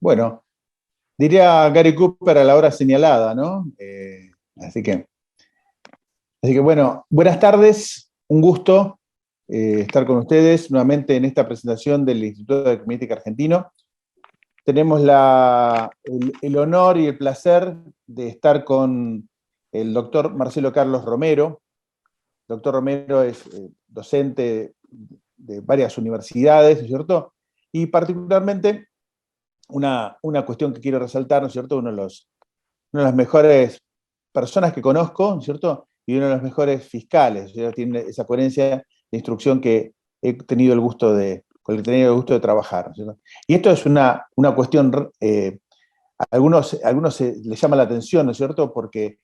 Bueno, diría Gary Cooper a la hora señalada, ¿no? Así que, bueno, buenas tardes, un gusto estar con ustedes nuevamente en esta presentación del Instituto de Crítica Argentino. Tenemos el honor y el placer de estar con el doctor Marcelo Carlos Romero. El doctor Romero es docente de varias universidades, ¿no es cierto? Y particularmente una cuestión que quiero resaltar, ¿no es cierto? Una de las mejores personas que conozco, ¿no es cierto? Y uno de los mejores fiscales, ¿sí? Tiene esa coherencia de instrucción que he tenido el gusto con el que he tenido el gusto de trabajar, ¿no es cierto? Y esto es una cuestión, a algunos les llama la atención, ¿no es cierto? Porque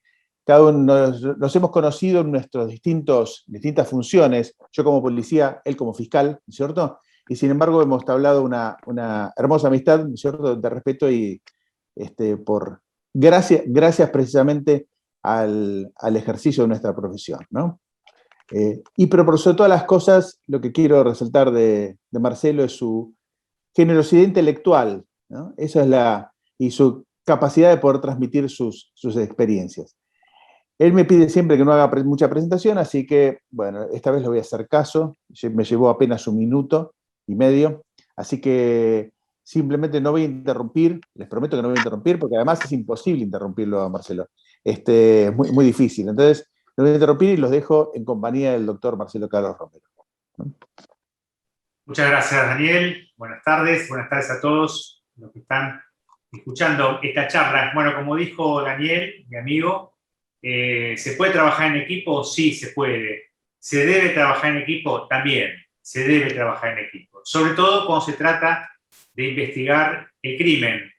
cada uno nos hemos conocido en nuestras distintas funciones, yo como policía, él como fiscal, ¿no es cierto? Y sin embargo hemos entablado una hermosa amistad, ¿no es cierto?, de respeto y gracias precisamente al ejercicio de nuestra profesión, ¿no? Pero por sobre todas las cosas, lo que quiero resaltar de Marcelo es su generosidad intelectual, ¿no? Y su capacidad de poder transmitir sus experiencias. Él me pide siempre que no haga mucha presentación, así que, bueno, esta vez le voy a hacer caso. Me llevó apenas 1 minuto y medio, así que simplemente no voy a interrumpir, les prometo que no voy a interrumpir, porque además es imposible interrumpirlo a Marcelo. Es muy, muy difícil. Entonces, no voy a interrumpir y los dejo en compañía del doctor Marcelo Carlos Romero. Muchas gracias, Daniel. Buenas tardes a todos los que están escuchando esta charla. Bueno, como dijo Daniel, mi amigo, ¿se puede trabajar en equipo? Sí, se puede. ¿Se debe trabajar en equipo? También se debe trabajar en equipo. Sobre todo cuando se trata de investigar el crimen,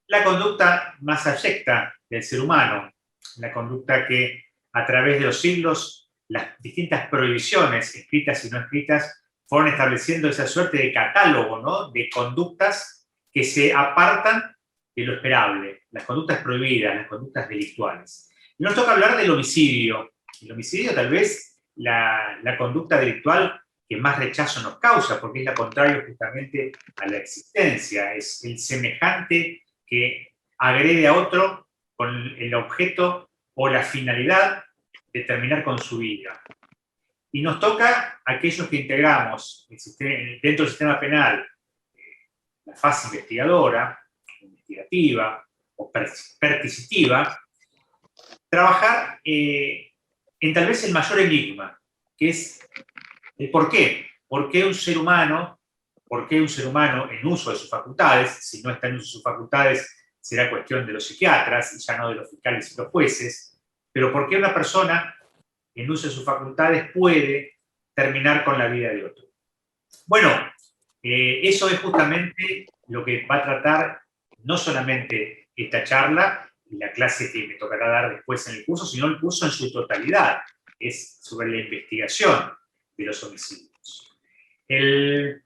la conducta más abyecta del ser humano, la conducta que a través de los siglos las distintas prohibiciones, escritas y no escritas, fueron estableciendo esa suerte de catálogo, ¿no?, de conductas que se apartan de lo esperable, las conductas prohibidas, las conductas delictuales. Y nos toca hablar del homicidio. El homicidio tal vez la conducta delictual que más rechazo nos causa, porque es la contrario justamente a la existencia, es el semejante que agrede a otro con el objeto o la finalidad de terminar con su vida. Y nos toca a aquellos que integramos dentro del sistema penal la fase investigadora, investigativa o perquisitiva, trabajar en tal vez el mayor enigma, que es el por qué. ¿Por qué un ser humano en uso de sus facultades? Si no está en uso de sus facultades, será cuestión de los psiquiatras y ya no de los fiscales y los jueces. Pero ¿por qué una persona en uso de sus facultades puede terminar con la vida de otro? Bueno, eso es justamente lo que va a tratar no solamente esta charla y la clase que me tocará dar después en el curso, sino el curso en su totalidad. Es sobre la investigación de los homicidios. El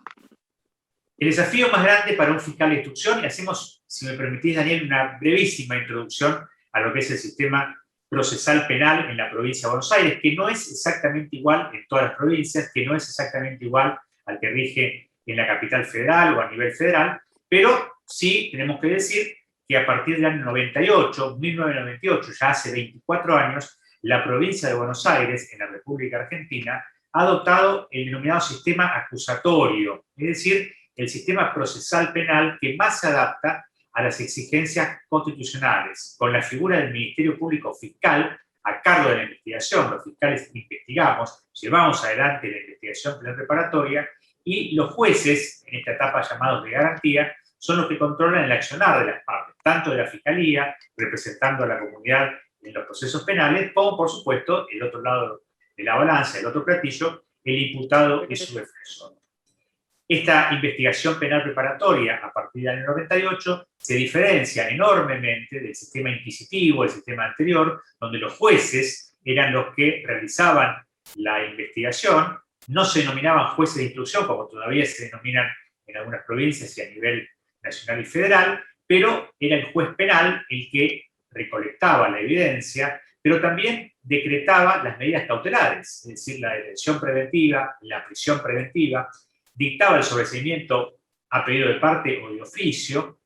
desafío más grande para un fiscal de instrucción, y hacemos, si me permitís, Daniel, una brevísima introducción a lo que es el sistema procesal penal en la provincia de Buenos Aires, que no es exactamente igual en todas las provincias, que no es exactamente igual al que rige en la capital federal o a nivel federal, pero sí tenemos que decir que a partir del año 1998, ya hace 24 años, la provincia de Buenos Aires, en la República Argentina, ha adoptado el denominado sistema acusatorio, es decir, el sistema procesal penal que más se adapta a las exigencias constitucionales, con la figura del Ministerio Público Fiscal a cargo de la investigación. Los fiscales investigamos, llevamos adelante la investigación penal preparatoria, y los jueces, en esta etapa llamados de garantía, son los que controlan el accionar de las partes, tanto de la Fiscalía, representando a la comunidad en los procesos penales, como, por supuesto, el otro lado de la balanza, el otro platillo, el imputado y su defensor. Esta investigación penal preparatoria, a partir del año 98, se diferencia enormemente del sistema inquisitivo, del sistema anterior, donde los jueces eran los que realizaban la investigación, no se denominaban jueces de instrucción, como todavía se denominan en algunas provincias y a nivel nacional y federal, pero era el juez penal el que recolectaba la evidencia, pero también decretaba las medidas cautelares, es decir, la detención preventiva, la prisión preventiva, dictaba el sobreseimiento a pedido de parte o de oficio,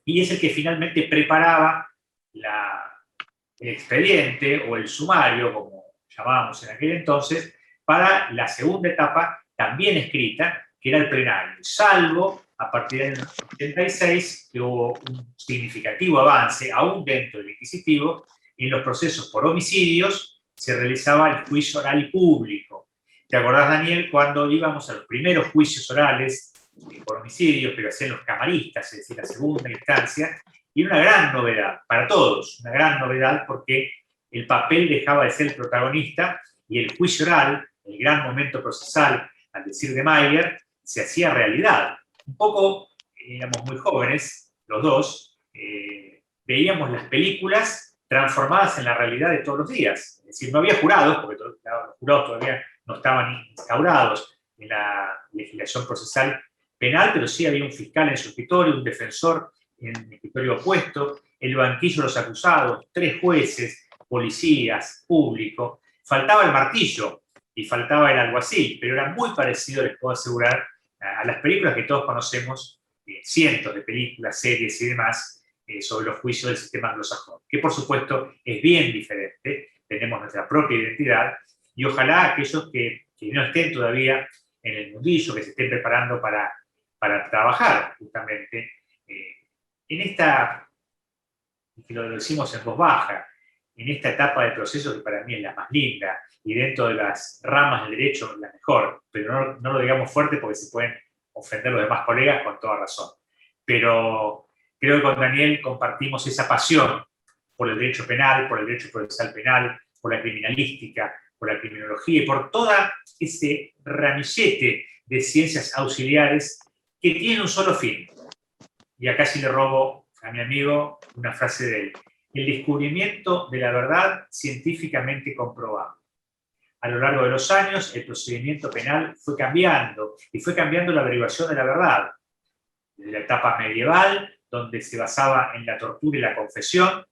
y es el que finalmente preparaba el expediente o el sumario, como llamábamos en aquel entonces, para la segunda etapa, también escrita, que era el plenario, salvo a partir del 86, que hubo un significativo avance, aún dentro del inquisitivo, en los procesos por homicidios se realizaba el juicio oral público. ¿Te acordás, Daniel, cuando íbamos a los primeros juicios orales por homicidios, pero hacían los camaristas, es decir, la segunda instancia? Y una gran novedad para todos, una gran novedad porque el papel dejaba de ser el protagonista y el juicio oral, el gran momento procesal, al decir de Mayer, se hacía realidad. Un poco, éramos muy jóvenes, los dos, veíamos las películas transformadas en la realidad de todos los días. Es decir, no había jurados, porque los jurados todavía no estaban instaurados en la legislación procesal penal, pero sí había un fiscal en su escritorio, un defensor en el escritorio opuesto, el banquillo de los acusados, 3 jueces, policías, público. Faltaba el martillo y faltaba el alguacil, pero era muy parecido, les puedo asegurar, a las películas que todos conocemos, cientos de películas, series y demás, sobre los juicios del sistema anglosajón, que por supuesto es bien diferente, tenemos nuestra propia identidad, y ojalá aquellos que no estén todavía en el mundillo, que se estén preparando para trabajar justamente en esta, que lo decimos en voz baja, en esta etapa del proceso que para mí es la más linda, y dentro de las ramas del derecho la mejor, pero no lo digamos fuerte porque se pueden ofender los demás colegas con toda razón. Pero creo que con Daniel compartimos esa pasión por el derecho penal, por el derecho procesal penal, por la criminalística, por la criminología y por toda ese ramillete de ciencias auxiliares que tienen un solo fin. Y acá sí le robo a mi amigo una frase de él: el descubrimiento de la verdad científicamente comprobable. A lo largo de los años, el procedimiento penal fue cambiando, y fue cambiando la averiguación de la verdad. Desde la etapa medieval, donde se basaba en la tortura y la confesión,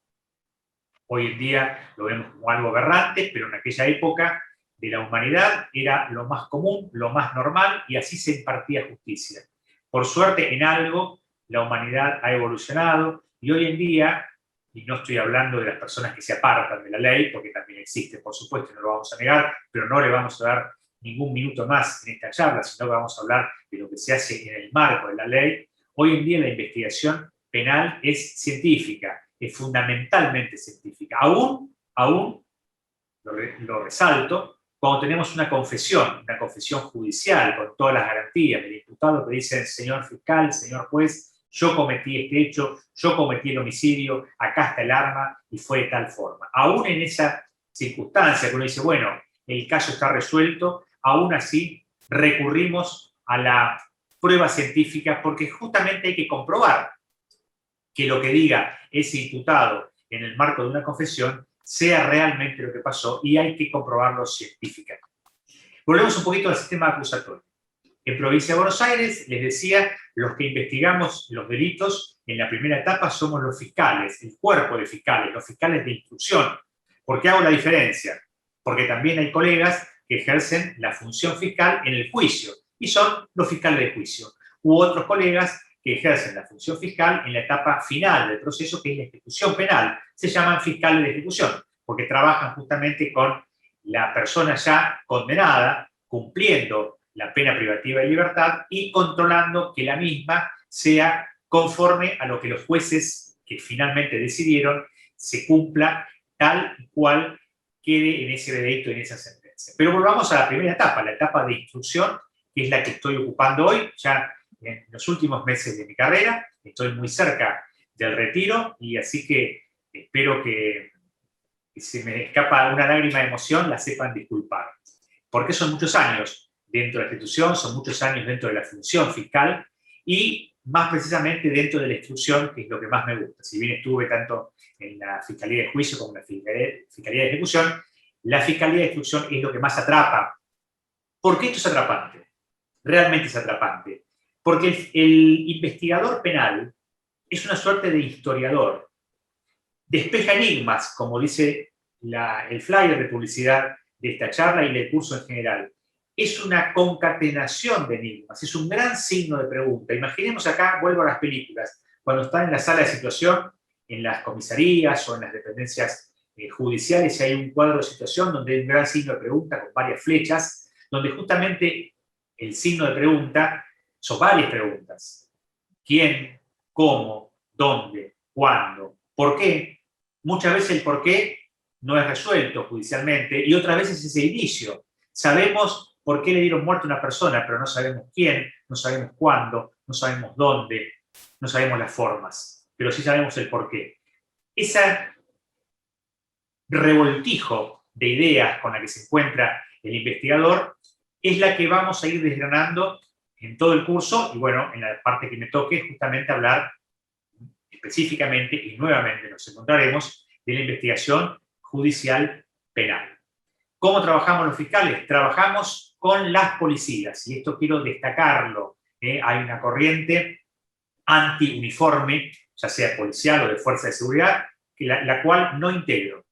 hoy en día lo vemos como algo aberrante, pero en aquella época de la humanidad era lo más común, lo más normal, y así se impartía justicia. Por suerte, en algo, la humanidad ha evolucionado, y hoy en día, y no estoy hablando de las personas que se apartan de la ley, porque también existe, por supuesto, y no lo vamos a negar, pero no le vamos a dar ningún minuto más en esta charla, sino que vamos a hablar de lo que se hace en el marco de la ley. Hoy en día la investigación penal es científica, es fundamentalmente científica. Aún lo resalto, cuando tenemos una confesión judicial con todas las garantías del imputado que dicen: señor fiscal, señor juez, yo cometí este hecho, yo cometí el homicidio, acá está el arma y fue de tal forma. Aún en esa circunstancia que uno dice, bueno, el caso está resuelto, aún así recurrimos a la prueba científica porque justamente hay que comprobar que lo que diga ese imputado en el marco de una confesión sea realmente lo que pasó, y hay que comprobarlo científicamente. Volvemos un poquito al sistema acusatorio. En Provincia de Buenos Aires, les decía, los que investigamos los delitos en la primera etapa somos los fiscales, el cuerpo de fiscales, los fiscales de instrucción. ¿Por qué hago la diferencia? Porque también hay colegas que ejercen la función fiscal en el juicio, y son los fiscales de juicio. U otros colegas que ejercen la función fiscal en la etapa final del proceso, que es la ejecución penal. Se llaman fiscales de ejecución, porque trabajan justamente con la persona ya condenada, cumpliendo la pena privativa de libertad y controlando que la misma sea conforme a lo que los jueces que finalmente decidieron se cumpla tal y cual quede en ese veredicto y en esa sentencia. Pero volvamos a la primera etapa, la etapa de instrucción, que es la que estoy ocupando hoy, ya en los últimos meses de mi carrera. Estoy muy cerca del retiro, y así que espero que si me escapa una lágrima de emoción, la sepan disculpar. Porque son muchos años dentro de la institución, son muchos años dentro de la función fiscal, y más precisamente dentro de la instrucción, que es lo que más me gusta. Si bien estuve tanto en la Fiscalía de Juicio como en la Fiscalía de Ejecución, la Fiscalía de Instrucción es lo que más atrapa. ¿Por qué esto es atrapante? Realmente es atrapante. Porque el investigador penal es una suerte de historiador. Despeja enigmas, como dice el flyer de publicidad de esta charla y del curso en general. Es una concatenación de enigmas, es un gran signo de pregunta. Imaginemos acá, vuelvo a las películas, cuando está en la sala de situación, en las comisarías o en las dependencias judiciales, y hay un cuadro de situación donde hay un gran signo de pregunta con varias flechas, donde justamente el signo de pregunta son varias preguntas. ¿Quién? ¿Cómo? ¿Dónde? ¿Cuándo? ¿Por qué? Muchas veces el por qué no es resuelto judicialmente y otras veces es el inicio. Sabemos por qué le dieron muerte a una persona, pero no sabemos quién, no sabemos cuándo, no sabemos dónde, no sabemos las formas, pero sí sabemos el por qué. Ese revoltijo de ideas con la que se encuentra el investigador es la que vamos a ir desgranando en todo el curso y bueno, en la parte que me toque justamente hablar específicamente y nuevamente nos encontraremos de la investigación judicial penal. ¿Cómo trabajamos los fiscales? Trabajamos con las policías y esto quiero destacarlo. Hay una corriente anti-uniforme, ya sea policial o de fuerza de seguridad, la cual no integro.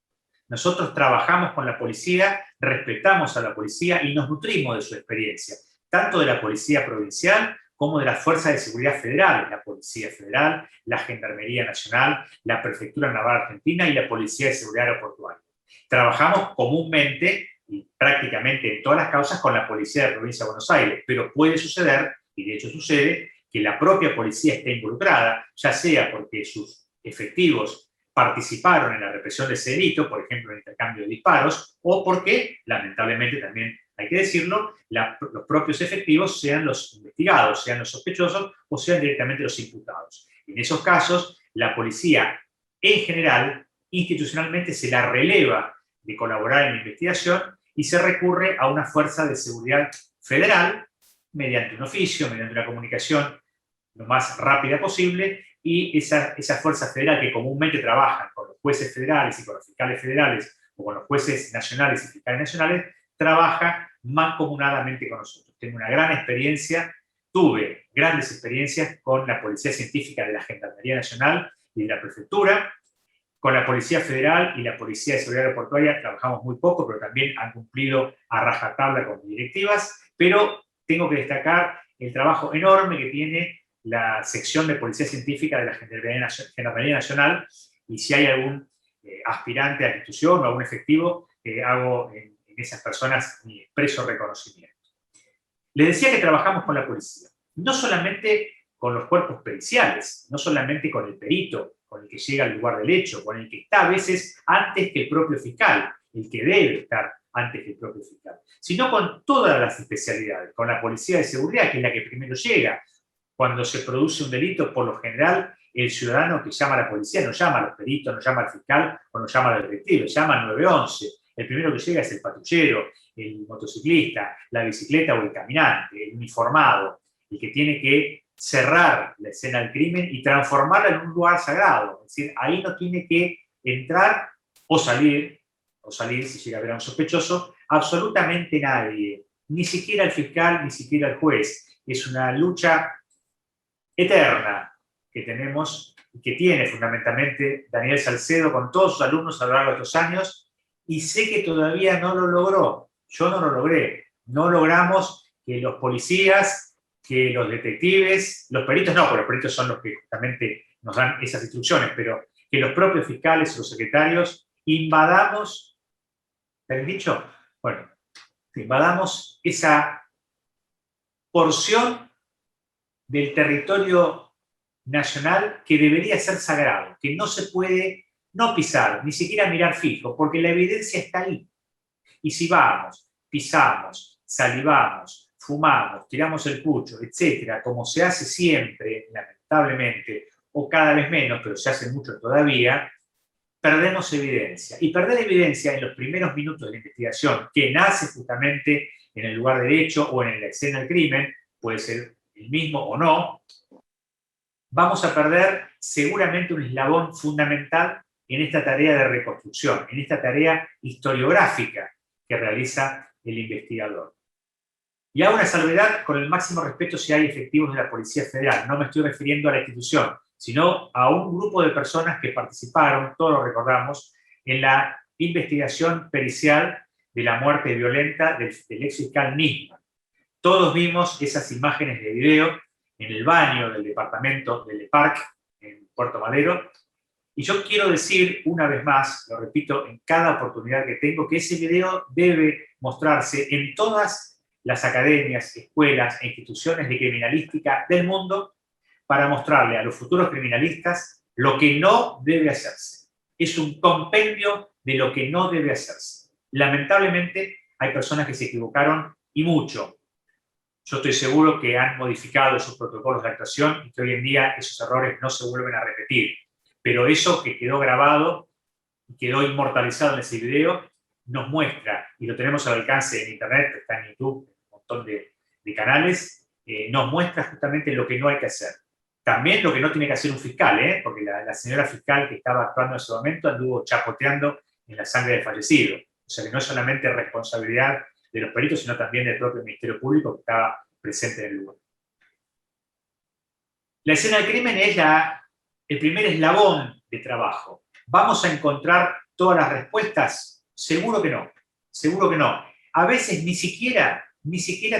Nosotros trabajamos con la policía, respetamos a la policía y nos nutrimos de su experiencia, tanto de la policía provincial como de las fuerzas de seguridad federales, la Policía Federal, la Gendarmería Nacional, la Prefectura Naval Argentina y la Policía de Seguridad Aeroportuaria. Trabajamos comúnmente y prácticamente en todas las causas con la Policía de la Provincia de Buenos Aires, pero puede suceder, y de hecho sucede, que la propia policía esté involucrada, ya sea porque sus efectivos participaron en la represión de ese delito, por ejemplo, en el intercambio de disparos, o porque, lamentablemente también hay que decirlo, los propios efectivos sean los investigados, sean los sospechosos o sean directamente los imputados. En esos casos, la policía, en general, institucionalmente se la releva de colaborar en la investigación y se recurre a una fuerza de seguridad federal mediante un oficio, mediante una comunicación lo más rápida posible, y esa fuerza federal que comúnmente trabaja con los jueces federales y con los fiscales federales o con los jueces nacionales y fiscales nacionales, trabaja mancomunadamente con nosotros. Tengo una gran experiencia, tuve grandes experiencias con la Policía Científica de la Gendarmería Nacional y de la Prefectura. Con la Policía Federal y la Policía de Seguridad Aeroportuaria trabajamos muy poco, pero también han cumplido a rajatabla con directivas, pero tengo que destacar el trabajo enorme que tiene la sección de Policía Científica de la Gendarmería Nacional, y si hay algún aspirante a la institución o algún efectivo, hago en esas personas mi expreso reconocimiento. Les decía que trabajamos con la policía, no solamente con los cuerpos periciales, no solamente con el perito, con el que llega al lugar del hecho, con el que está a veces antes que el propio fiscal, el que debe estar antes que el propio fiscal, sino con todas las especialidades, con la policía de seguridad, que es la que primero llega. Cuando se produce un delito, por lo general, el ciudadano que llama a la policía no llama a los peritos, no llama al fiscal o no llama al detective, llama al 911. El primero que llega es el patrullero, el motociclista, la bicicleta o el caminante, el uniformado, el que tiene que cerrar la escena del crimen y transformarla en un lugar sagrado. Es decir, ahí no tiene que entrar o salir si llega a ver a un sospechoso, absolutamente nadie, ni siquiera el fiscal, ni siquiera el juez. Es una lucha eterna que tenemos y que tiene fundamentalmente Daniel Salcedo con todos sus alumnos a lo largo de estos años, y sé que todavía no lo logró. Yo no lo logré. No logramos que los policías, que los detectives, los peritos no, porque los peritos son los que justamente nos dan esas instrucciones, pero que los propios fiscales o los secretarios invadamos, ¿te han dicho? Bueno, invadamos esa porción del territorio nacional que debería ser sagrado, que no se puede no pisar, ni siquiera mirar fijo, porque la evidencia está ahí. Y si vamos, pisamos, salivamos, fumamos, tiramos el pucho, etcétera, como se hace siempre, lamentablemente, o cada vez menos, pero se hace mucho todavía, perdemos evidencia. Y perder evidencia en los primeros minutos de la investigación, que nace justamente en el lugar del hecho o en la escena del crimen, puede ser el mismo o no, vamos a perder seguramente un eslabón fundamental en esta tarea de reconstrucción, en esta tarea historiográfica que realiza el investigador. Y hago una salvedad con el máximo respeto si hay efectivos de la Policía Federal. No me estoy refiriendo a la institución, sino a un grupo de personas que participaron, todos lo recordamos, en la investigación pericial de la muerte violenta del ex fiscal Nisman. Todos vimos esas imágenes de video en el baño del departamento del EPARC, Puerto Madero. Y yo quiero decir una vez más, lo repito en cada oportunidad que tengo, que ese video debe mostrarse en todas las academias, escuelas e instituciones de criminalística del mundo para mostrarle a los futuros criminalistas lo que no debe hacerse. Es un compendio de lo que no debe hacerse. Lamentablemente hay personas que se equivocaron y mucho. Yo estoy seguro que han modificado sus protocolos de actuación y que hoy en día esos errores no se vuelven a repetir. Pero eso que quedó grabado y quedó inmortalizado en ese video nos muestra, y lo tenemos al alcance en internet, está en YouTube, en un montón de canales, nos muestra justamente lo que no hay que hacer. También lo que no tiene que hacer un fiscal, porque la señora fiscal que estaba actuando en ese momento anduvo chapoteando en la sangre del fallecido. O sea que no es solamente responsabilidad de los peritos, sino también del propio Ministerio Público que estaba presente en el lugar. La escena del crimen es el primer eslabón de trabajo. ¿Vamos a encontrar todas las respuestas? Seguro que no, seguro que no. A veces ni siquiera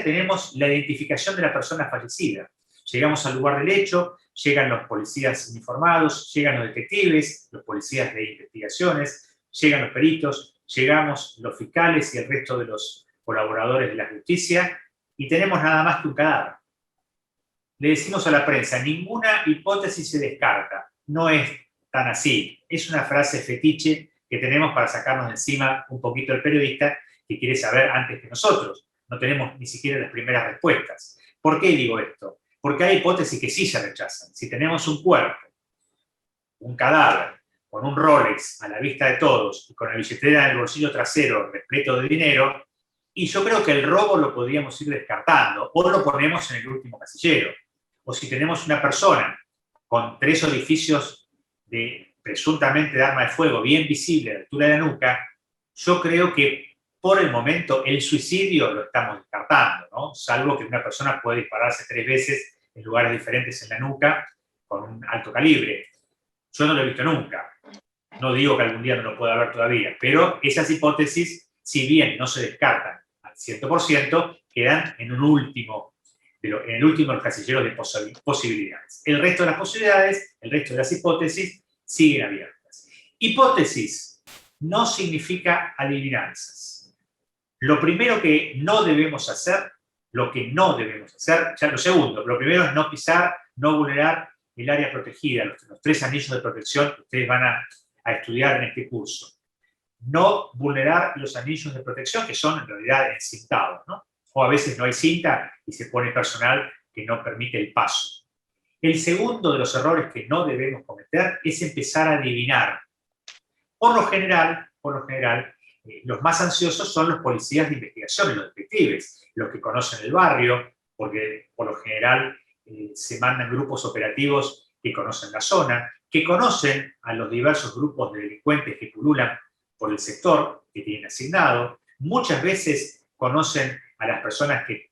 tenemos la identificación de la persona fallecida. Llegamos al lugar del hecho, llegan los policías uniformados, llegan los detectives, los policías de investigaciones, llegan los peritos, llegamos los fiscales y el resto de los colaboradores de la justicia y tenemos nada más que un cadáver. Le decimos a la prensa, ninguna hipótesis se descarta. No es tan así. Es una frase fetiche que tenemos para sacarnos de encima un poquito el periodista que quiere saber antes que nosotros. No tenemos ni siquiera las primeras respuestas. ¿Por qué digo esto? Porque hay hipótesis que sí se rechazan. Si tenemos un cuerpo, un cadáver, con un Rolex a la vista de todos y con la billetera en el bolsillo trasero repleto de dinero, y yo creo que el robo lo podríamos ir descartando o lo ponemos en el último casillero. O si tenemos una persona con 3 orificios presuntamente de arma de fuego bien visible a la altura de la nuca, yo creo que por el momento el suicidio lo estamos descartando, ¿no? Salvo que una persona puede dispararse 3 veces en lugares diferentes en la nuca con un alto calibre. Yo no lo he visto nunca. No digo que algún día no lo pueda ver todavía, pero esas hipótesis, si bien no se descartan al 100%, quedan en el último de los casilleros de posibilidades. El resto de las posibilidades, el resto de las hipótesis, siguen abiertas. Hipótesis no significa adivinanzas. Lo primero que no debemos hacer, ya lo segundo, lo primero es no pisar, no vulnerar el área protegida, los 3 anillos de protección que ustedes van a estudiar en este curso. No vulnerar los anillos de protección, que son en realidad encintados, ¿no? O a veces no hay cinta y se pone personal que no permite el paso. El segundo de los errores que no debemos cometer es empezar a adivinar. Por lo general, los más ansiosos son los policías de investigación, los detectives, los que conocen el barrio, porque por lo general se mandan grupos operativos que conocen la zona, que conocen a los diversos grupos de delincuentes que pululan por el sector que tienen asignado. Muchas veces conocen a las personas que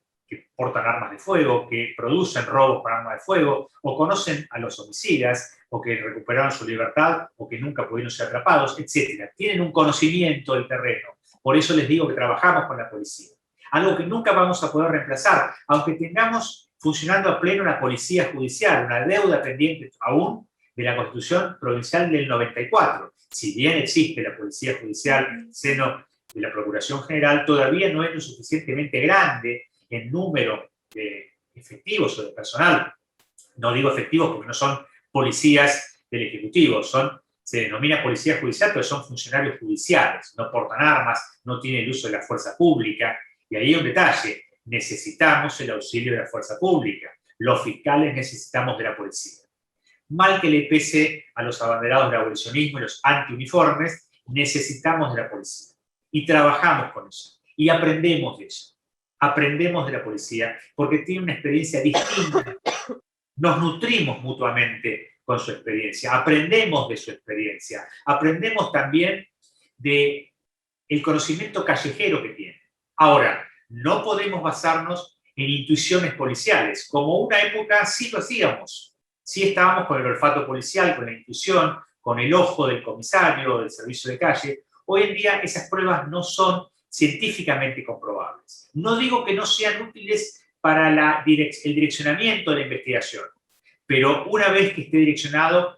portan armas de fuego, que producen robos con armas de fuego, o conocen a los homicidas, o que recuperaron su libertad, o que nunca pudieron ser atrapados, etc. Tienen un conocimiento del terreno. Por eso les digo que trabajamos con la policía. Algo que nunca vamos a poder reemplazar, aunque tengamos funcionando a pleno la policía judicial, una deuda pendiente aún de la Constitución Provincial del 94. Si bien existe la policía judicial en el seno de la Procuración General, todavía no es lo suficientemente grande en número de efectivos o de personal. No digo efectivos porque no son policías del Ejecutivo, se denomina policía judicial, pero son funcionarios judiciales, no portan armas, no tienen el uso de la fuerza pública. Y ahí hay un detalle, necesitamos el auxilio de la fuerza pública. Los fiscales necesitamos de la policía. Mal que le pese a los abanderados del abolicionismo y los antiuniformes, necesitamos de la policía. Y trabajamos con eso. Y aprendemos de eso. Aprendemos de la policía porque tiene una experiencia distinta. Nos nutrimos mutuamente con su experiencia. Aprendemos de su experiencia. Aprendemos también del conocimiento callejero que tiene. Ahora, no podemos basarnos en intuiciones policiales. Como una época sí lo hacíamos. Sí estábamos con el olfato policial, con la intuición, con el ojo del comisario, del servicio de calle. Hoy en día esas pruebas no son científicamente comprobables. No digo que no sean útiles para el direccionamiento de la investigación, pero una vez que esté direccionado,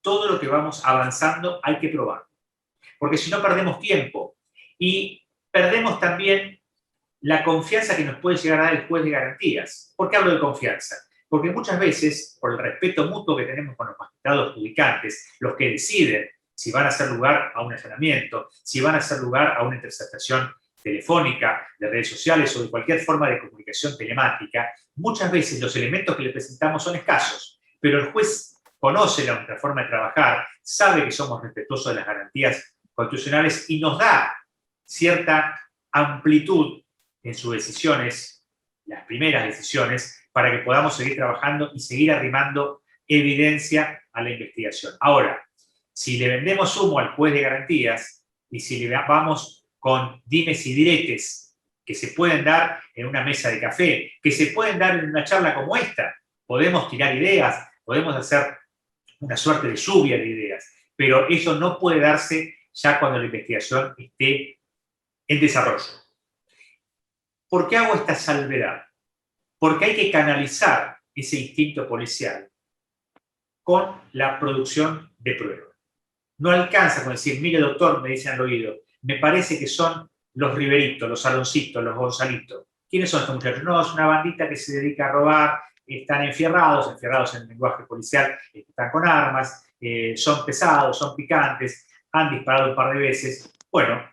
todo lo que vamos avanzando hay que probarlo. Porque si no perdemos tiempo y perdemos también la confianza que nos puede llegar a dar el juez de garantías. ¿Por qué hablo de confianza? Porque muchas veces, por el respeto mutuo que tenemos con los magistrados adjudicantes, los que deciden si van a hacer lugar a un allanamiento, si van a hacer lugar a una interceptación telefónica, de redes sociales o de cualquier forma de comunicación telemática, muchas veces los elementos que le presentamos son escasos, pero el juez conoce nuestra forma de trabajar, sabe que somos respetuosos de las garantías constitucionales y nos da cierta amplitud en sus decisiones, las primeras decisiones, para que podamos seguir trabajando y seguir arrimando evidencia a la investigación. Ahora, si le vendemos humo al juez de garantías y si le vamos con dimes y diretes que se pueden dar en una mesa de café, que se pueden dar en una charla como esta, podemos tirar ideas, podemos hacer una suerte de lluvia de ideas, pero eso no puede darse ya cuando la investigación esté en desarrollo. ¿Por qué hago esta salvedad? Porque hay que canalizar ese instinto policial con la producción de pruebas. No alcanza con decir, mire doctor, me dicen al oído, me parece que son los Riveritos, los Aloncitos, los Gonzalitos. ¿Quiénes son estos muchachos? No, es una bandita que se dedica a robar, están enfierrados en el lenguaje policial, están con armas, son pesados, son picantes, han disparado un par de veces. Bueno,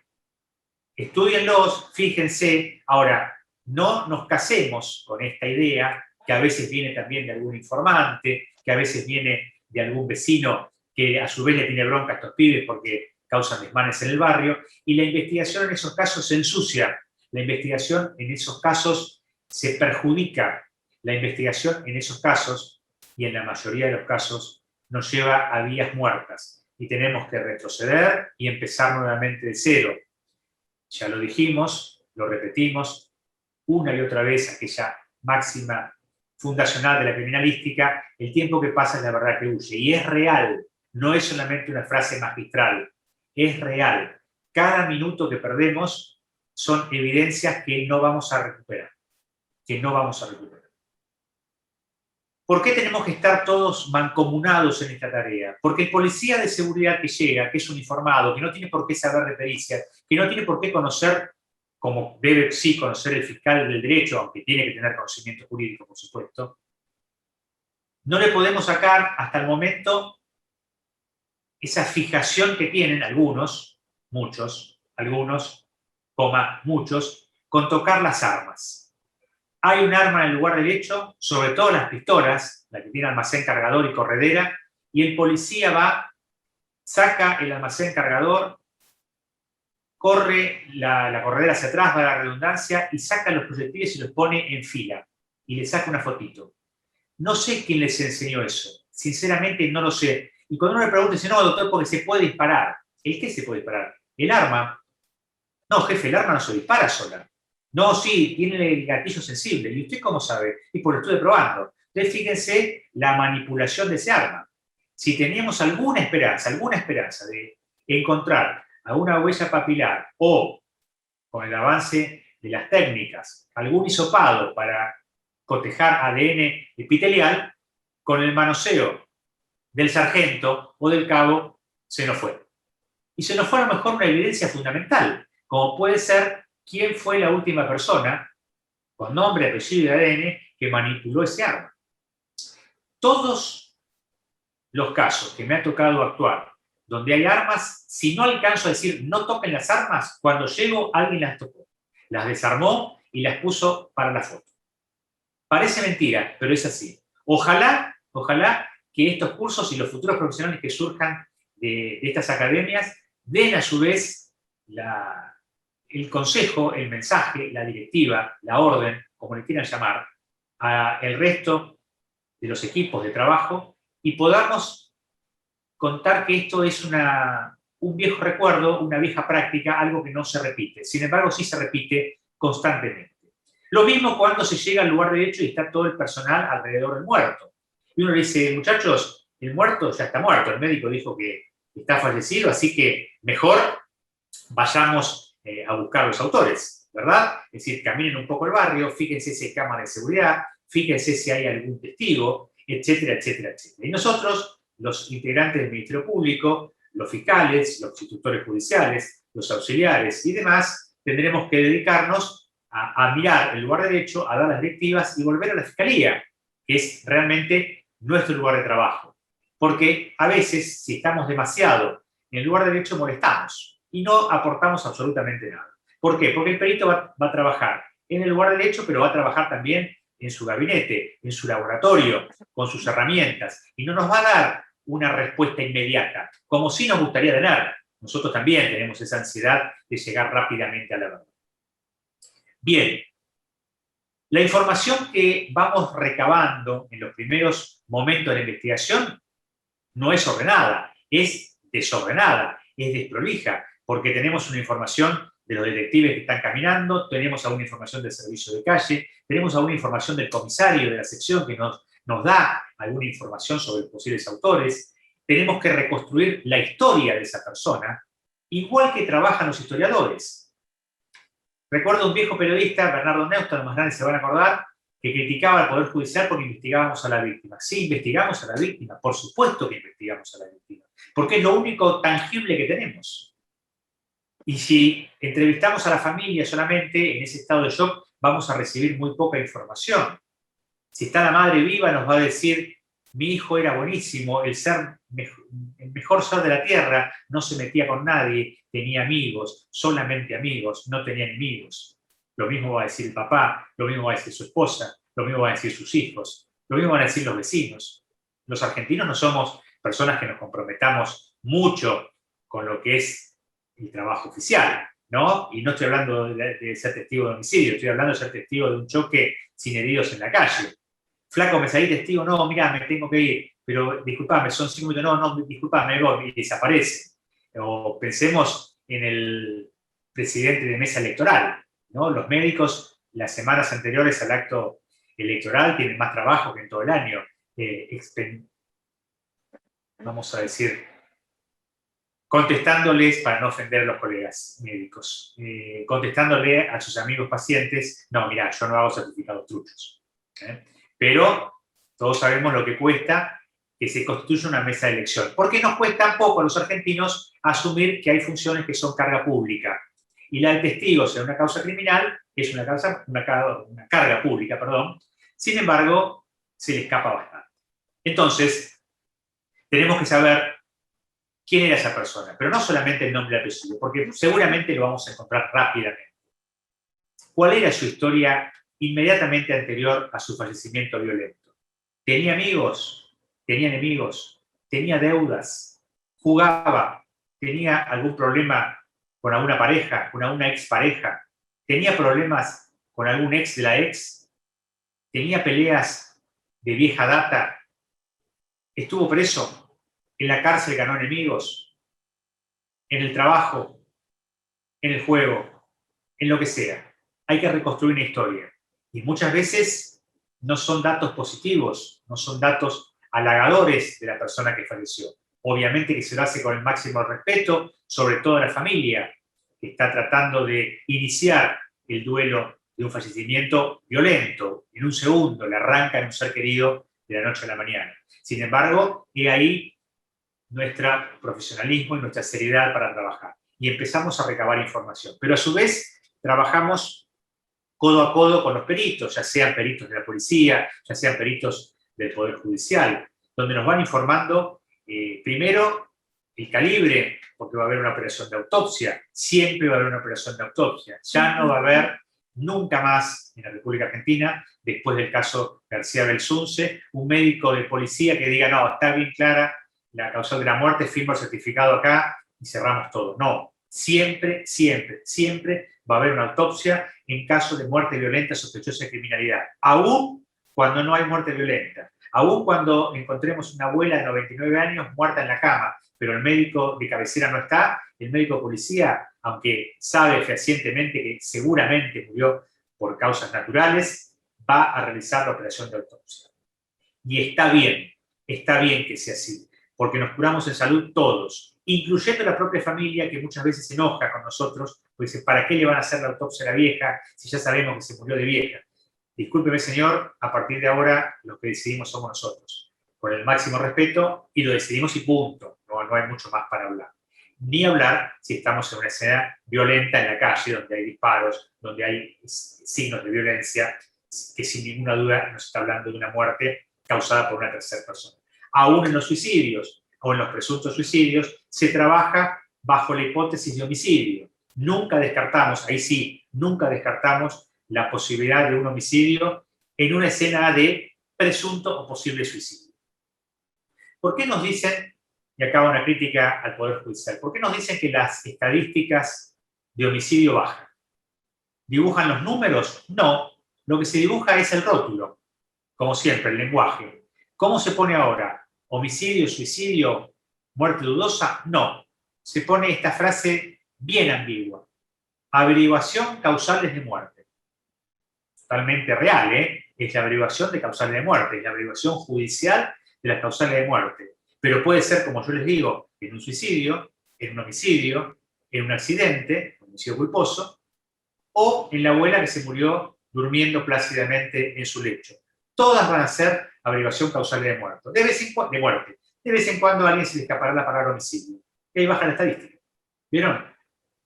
estúdienlos, fíjense. Ahora, no nos casemos con esta idea, que a veces viene también de algún informante, que a veces viene de algún vecino que a su vez le tiene bronca a estos pibes porque causan desmanes en el barrio, y la investigación en esos casos se ensucia, la investigación en esos casos se perjudica, la investigación en esos casos, y en la mayoría de los casos, nos lleva a vías muertas, y tenemos que retroceder y empezar nuevamente de cero. Ya lo dijimos, lo repetimos, una y otra vez aquella máxima fundacional de la criminalística, el tiempo que pasa es la verdad que huye, y es real, no es solamente una frase magistral, es real. Cada minuto que perdemos son evidencias que no vamos a recuperar, ¿Por qué tenemos que estar todos mancomunados en esta tarea? Porque el policía de seguridad que llega, que es uniformado, que no tiene por qué saber de pericia, que no tiene por qué conocer, como debe sí conocer el fiscal del derecho, aunque tiene que tener conocimiento jurídico, por supuesto, no le podemos sacar hasta el momento esa fijación que tienen algunos, muchos, algunos, muchos, con tocar las armas. Hay un arma en el lugar del hecho, sobre todo las pistolas, la que tiene almacén cargador y corredera, y el policía va, saca el almacén cargador, corre la corredera hacia atrás, va a la redundancia, y saca los proyectiles y los pone en fila, y le saca una fotito. No sé quién les enseñó eso, sinceramente no lo sé. Y cuando uno le pregunta, dice, no, doctor, porque se puede disparar. ¿El qué se puede disparar? ¿El arma? No, jefe, el arma no se dispara sola. No, sí, tiene el gatillo sensible. ¿Y usted cómo sabe? Y pues lo estuve probando. Entonces, fíjense la manipulación de ese arma. Si teníamos alguna esperanza de encontrar alguna huella papilar o, con el avance de las técnicas, algún hisopado para cotejar ADN epitelial, con el manoseo del sargento o del cabo, se nos fue. Y se nos fue a lo mejor una evidencia fundamental, como puede ser quién fue la última persona, con nombre, apellido y ADN, que manipuló ese arma. Todos los casos que me ha tocado actuar, donde hay armas, si no alcanzo a decir no toquen las armas, cuando llego alguien las tocó, las desarmó y las puso para la foto. Parece mentira, pero es así. Ojalá que estos cursos y los futuros profesionales que surjan de estas academias den a su vez el consejo, el mensaje, la directiva, la orden, como le quieran llamar, al resto de los equipos de trabajo y podamos contar que esto es un viejo recuerdo, una vieja práctica, algo que no se repite. Sin embargo, sí se repite constantemente. Lo mismo cuando se llega al lugar de hecho y está todo el personal alrededor del muerto. Y uno le dice, muchachos, el muerto ya está muerto, el médico dijo que está fallecido, así que mejor vayamos a buscar a los autores, ¿verdad? Es decir, caminen un poco el barrio, fíjense si hay cámara de seguridad, fíjense si hay algún testigo, etcétera, etcétera, etcétera. Y nosotros los integrantes del Ministerio Público, los fiscales, los institutores judiciales, los auxiliares y demás, tendremos que dedicarnos a mirar el lugar derecho, a dar las directivas y volver a la Fiscalía, que es realmente nuestro lugar de trabajo. Porque a veces, si estamos demasiado en el lugar derecho, molestamos y no aportamos absolutamente nada. ¿Por qué? Porque el perito va a trabajar en el lugar derecho, pero va a trabajar también en su gabinete, en su laboratorio, con sus herramientas, y no nos va a dar una respuesta inmediata, como sí nos gustaría tener. Nosotros también tenemos esa ansiedad de llegar rápidamente a la verdad. Bien, la información que vamos recabando en los primeros momentos de la investigación no es ordenada, es desordenada, es desprolija, porque tenemos una información de los detectives que están caminando, tenemos alguna información del servicio de calle, tenemos alguna información del comisario de la sección que nos da alguna información sobre los posibles autores, tenemos que reconstruir la historia de esa persona, igual que trabajan los historiadores. Recuerdo un viejo periodista, Bernardo Neustadt, los más grandes se van a acordar, que criticaba al Poder Judicial porque investigábamos a la víctima. Sí, investigamos a la víctima, por supuesto que investigamos a la víctima, porque es lo único tangible que tenemos. Y si entrevistamos a la familia solamente en ese estado de shock, vamos a recibir muy poca información. Si está la madre viva, nos va a decir, mi hijo era buenísimo, el mejor ser de la tierra, no se metía con nadie, tenía amigos, solamente amigos, no tenía enemigos. Lo mismo va a decir el papá, lo mismo va a decir su esposa, lo mismo van a decir sus hijos, lo mismo van a decir los vecinos. Los argentinos no somos personas que nos comprometamos mucho con lo que es el trabajo oficial, ¿no? Y no estoy hablando de ser testigo de homicidio, estoy hablando de ser testigo de un choque sin heridos en la calle. Flaco, me salí testigo, no, mirá, me tengo que ir, pero disculpame, son 5 minutos, no, disculpame, me voy, y desaparece. O pensemos en el presidente de mesa electoral, ¿no? Los médicos, las semanas anteriores al acto electoral, tienen más trabajo que en todo el año. Vamos a decir, contestándoles, para no ofender a los colegas médicos, contestándole a sus amigos pacientes, no, mirá, yo no hago certificados truchos. Pero todos sabemos lo que cuesta que se constituya una mesa de elección. ¿Por qué nos cuesta poco a los argentinos asumir que hay funciones que son carga pública? Y la de testigos en una causa criminal es una carga pública, perdón. Sin embargo, se le escapa bastante. Entonces, tenemos que saber quién era esa persona, pero no solamente el nombre y el apellido, porque seguramente lo vamos a encontrar rápidamente. ¿Cuál era su historia inmediatamente anterior a su fallecimiento violento? ¿Tenía amigos? ¿Tenía enemigos? ¿Tenía deudas? ¿Jugaba? ¿Tenía algún problema con alguna pareja, con alguna expareja? ¿Tenía problemas con algún ex de la ex? ¿Tenía peleas de vieja data? ¿Estuvo preso? ¿En la cárcel ganó enemigos? ¿En el trabajo? ¿En el juego? En lo que sea. Hay que reconstruir una historia. Y muchas veces no son datos positivos, no son datos halagadores de la persona que falleció. Obviamente que se lo hace con el máximo respeto, sobre todo a la familia, que está tratando de iniciar el duelo de un fallecimiento violento. En un segundo le arranca en un ser querido de la noche a la mañana. Sin embargo, y ahí nuestro profesionalismo y nuestra seriedad para trabajar. Y empezamos a recabar información. Pero a su vez, trabajamos codo a codo con los peritos, ya sean peritos de la policía, ya sean peritos del Poder Judicial, donde nos van informando, primero, el calibre, porque va a haber una operación de autopsia, siempre va a haber una operación de autopsia, ya no va a haber nunca más en la República Argentina, después del caso García Belsunce, un médico de policía que diga, no, está bien clara la causa de la muerte, firmo el certificado acá y cerramos todo. No, siempre, siempre, siempre va a haber una autopsia en caso de muerte violenta sospechosa de criminalidad, aún cuando no hay muerte violenta, aún cuando encontremos una abuela de 99 años muerta en la cama, pero el médico de cabecera no está, el médico policía, aunque sabe fehacientemente que seguramente murió por causas naturales, va a realizar la operación de autopsia. Y está bien que sea así, porque nos curamos en salud todos, incluyendo la propia familia que muchas veces se enoja con nosotros, porque dice, ¿para qué le van a hacer la autopsia a la vieja si ya sabemos que se murió de vieja? Discúlpeme, señor, a partir de ahora lo que decidimos somos nosotros. con el máximo respeto y lo decidimos y punto. No hay mucho más para hablar. Ni hablar si estamos en una escena violenta en la calle, donde hay disparos, donde hay signos de violencia, que sin ninguna duda nos está hablando de una muerte causada por una tercera persona. Aún en los suicidios o en los presuntos suicidios se trabaja bajo la hipótesis de homicidio. Nunca descartamos, ahí sí, nunca descartamos la posibilidad de un homicidio en una escena de presunto o posible suicidio. ¿Por qué nos dicen, y acá una crítica al Poder Judicial, por qué nos dicen que las estadísticas de homicidio bajan? ¿Dibujan los números? No. Lo que se dibuja es el rótulo, como siempre, el lenguaje. ¿Cómo se pone ahora? ¿Homicidio, suicidio, muerte dudosa? No. Se pone esta frase bien ambigua. Averiguación causales de muerte. Totalmente real, ¿eh? Es la averiguación de causales de muerte, es la averiguación judicial de las causales de muerte. Pero puede ser, como yo les digo, en un suicidio, en un homicidio, en un accidente, homicidio culposo, o en la abuela que se murió durmiendo plácidamente en su lecho. Todas van a ser averiguación causal de muerte. De vez en cuando a alguien se le escapará la palabra homicidio. Y ahí baja la estadística. ¿Vieron?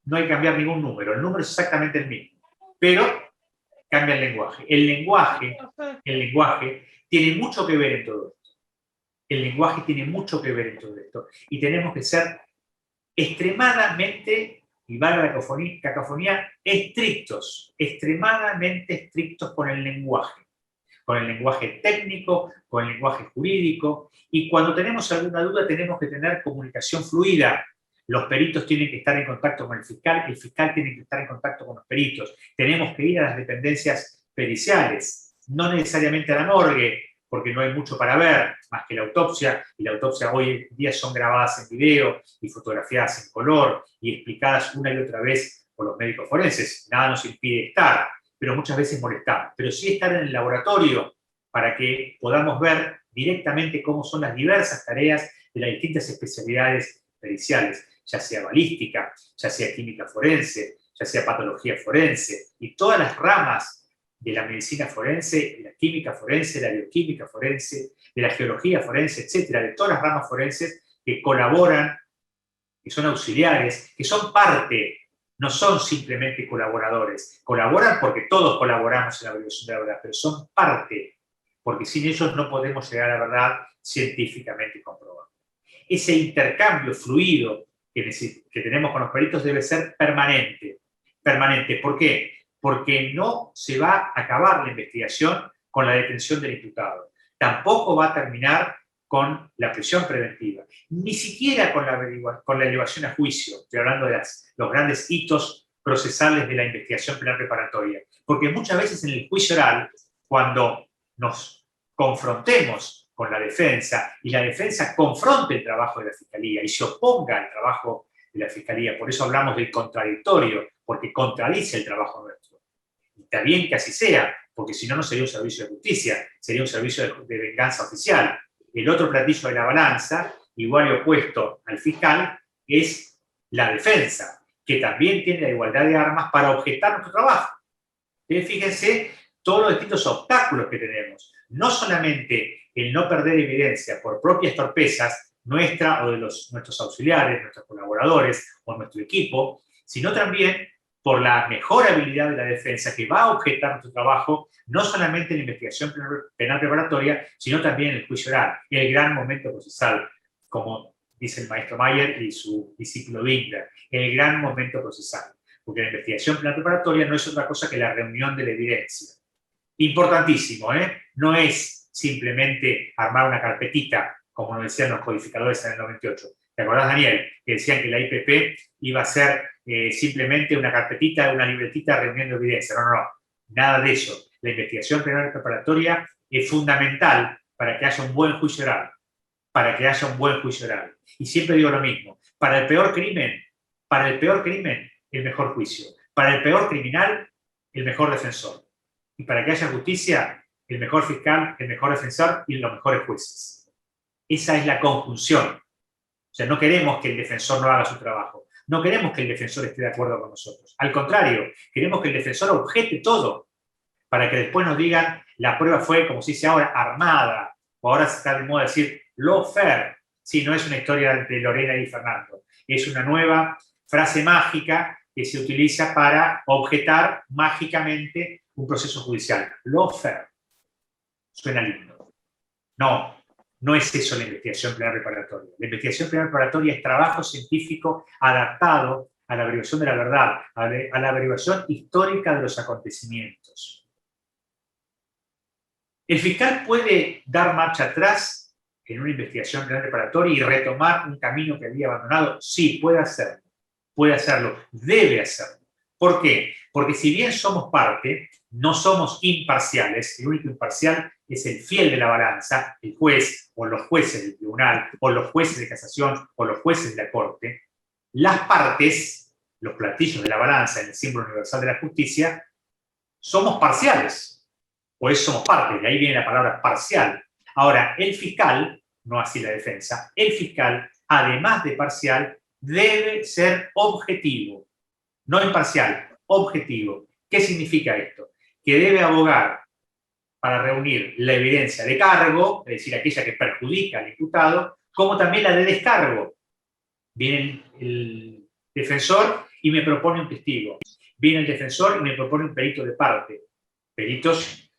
No hay que cambiar ningún número. El número es exactamente el mismo. Pero cambia el lenguaje. El lenguaje tiene mucho que ver en todo esto. El lenguaje tiene mucho que ver en todo esto. Y tenemos que ser extremadamente, y valga la cacofonía, estrictos, extremadamente estrictos con el lenguaje técnico, con el lenguaje jurídico, y cuando tenemos alguna duda tenemos que tener comunicación fluida. Los peritos tienen que estar en contacto con el fiscal tiene que estar en contacto con los peritos, tenemos que ir a las dependencias periciales, no necesariamente a la morgue, porque no hay mucho para ver, más que la autopsia, y la autopsia hoy en día son grabadas en video y fotografiadas en color y explicadas una y otra vez por los médicos forenses. Nada nos impide estar, pero muchas veces molestamos. Pero sí estar en el laboratorio para que podamos ver directamente cómo son las diversas tareas de las distintas especialidades periciales, ya sea balística, ya sea química forense, ya sea patología forense, y todas las ramas de la medicina forense, de la química forense, de la bioquímica forense, de la geología forense, etcétera, de todas las ramas forenses que colaboran, que son auxiliares, que son parte, no son simplemente colaboradores. Colaboran porque todos colaboramos en la averiguación de la verdad, pero son parte, porque sin ellos no podemos llegar a la verdad científicamente comprobada. Ese intercambio fluido que tenemos con los peritos debe ser permanente. Permanente. ¿Por qué? Porque no se va a acabar la investigación con la detención del imputado. Tampoco va a terminar con la prisión preventiva. Ni siquiera con la elevación a juicio. Estoy hablando de los grandes hitos procesales de la investigación penal preparatoria. Porque muchas veces en el juicio oral, cuando nos confrontemos con la defensa y la defensa confronte el trabajo de la fiscalía y se oponga al trabajo de la fiscalía, por eso hablamos del contradictorio, porque contradice el trabajo nuestro. Y está bien que así sea, porque si no, no sería un servicio de justicia, sería un servicio de venganza oficial. El otro platillo de la balanza, igual y opuesto al fiscal, es la defensa, que también tiene la igualdad de armas para objetar nuestro trabajo. Fíjense todos los distintos obstáculos que tenemos. No solamente el no perder evidencia por propias torpezas nuestra o de nuestros auxiliares, nuestros colaboradores o nuestro equipo, sino también por la mejor habilidad de la defensa que va a objetar nuestro trabajo, no solamente en la investigación penal preparatoria, sino también en el juicio oral, el gran momento procesal, como dice el maestro Mayer y su discípulo Winkler, el gran momento procesal, porque la investigación penal preparatoria no es otra cosa que la reunión de la evidencia. Importantísimo, ¿eh? No es simplemente armar una carpetita, como nos decían los codificadores en el 98. ¿Te acordás, Daniel? Que decían que la IPP iba a ser simplemente una carpetita, una libretita reuniendo evidencia. No. Nada de eso. La investigación penal preparatoria es fundamental para que haya un buen juicio oral. Y siempre digo lo mismo. Para el peor crimen, el mejor juicio. Para el peor criminal, el mejor defensor. Y para que haya justicia, el mejor fiscal, el mejor defensor y los mejores jueces. Esa es la conjunción. O sea, no queremos que el defensor no haga su trabajo. No queremos que el defensor esté de acuerdo con nosotros. Al contrario, queremos que el defensor objete todo para que después nos digan la prueba fue, como se dice ahora, armada, o ahora se está de moda decir lawfare. Sí, no es una historia entre Lorena y Fernando, es una nueva frase mágica que se utiliza para objetar mágicamente un proceso judicial. Lawfare. Suena lindo. No, no es eso la investigación penal preparatoria. La investigación penal preparatoria es trabajo científico adaptado a la averiguación de la verdad, a la averiguación histórica de los acontecimientos. ¿El fiscal puede dar marcha atrás en una investigación penal preparatoria y retomar un camino que había abandonado? Sí, puede hacerlo, debe hacerlo. ¿Por qué? Porque si bien somos parte, no somos imparciales, el único imparcial es el fiel de la balanza, el juez, o los jueces del tribunal, o los jueces de casación, o los jueces de la corte. Las partes, los platillos de la balanza en el símbolo universal de la justicia, somos parciales, por eso somos parte, de ahí viene la palabra parcial. Ahora, el fiscal, no así la defensa, el fiscal, además de parcial, debe ser objetivo, no imparcial, objetivo. ¿Qué significa esto? Que debe abogar para reunir la evidencia de cargo, es decir, aquella que perjudica al imputado, como también la de descargo. Viene el defensor y me propone un testigo. Viene el defensor y me propone un perito de parte. Peritos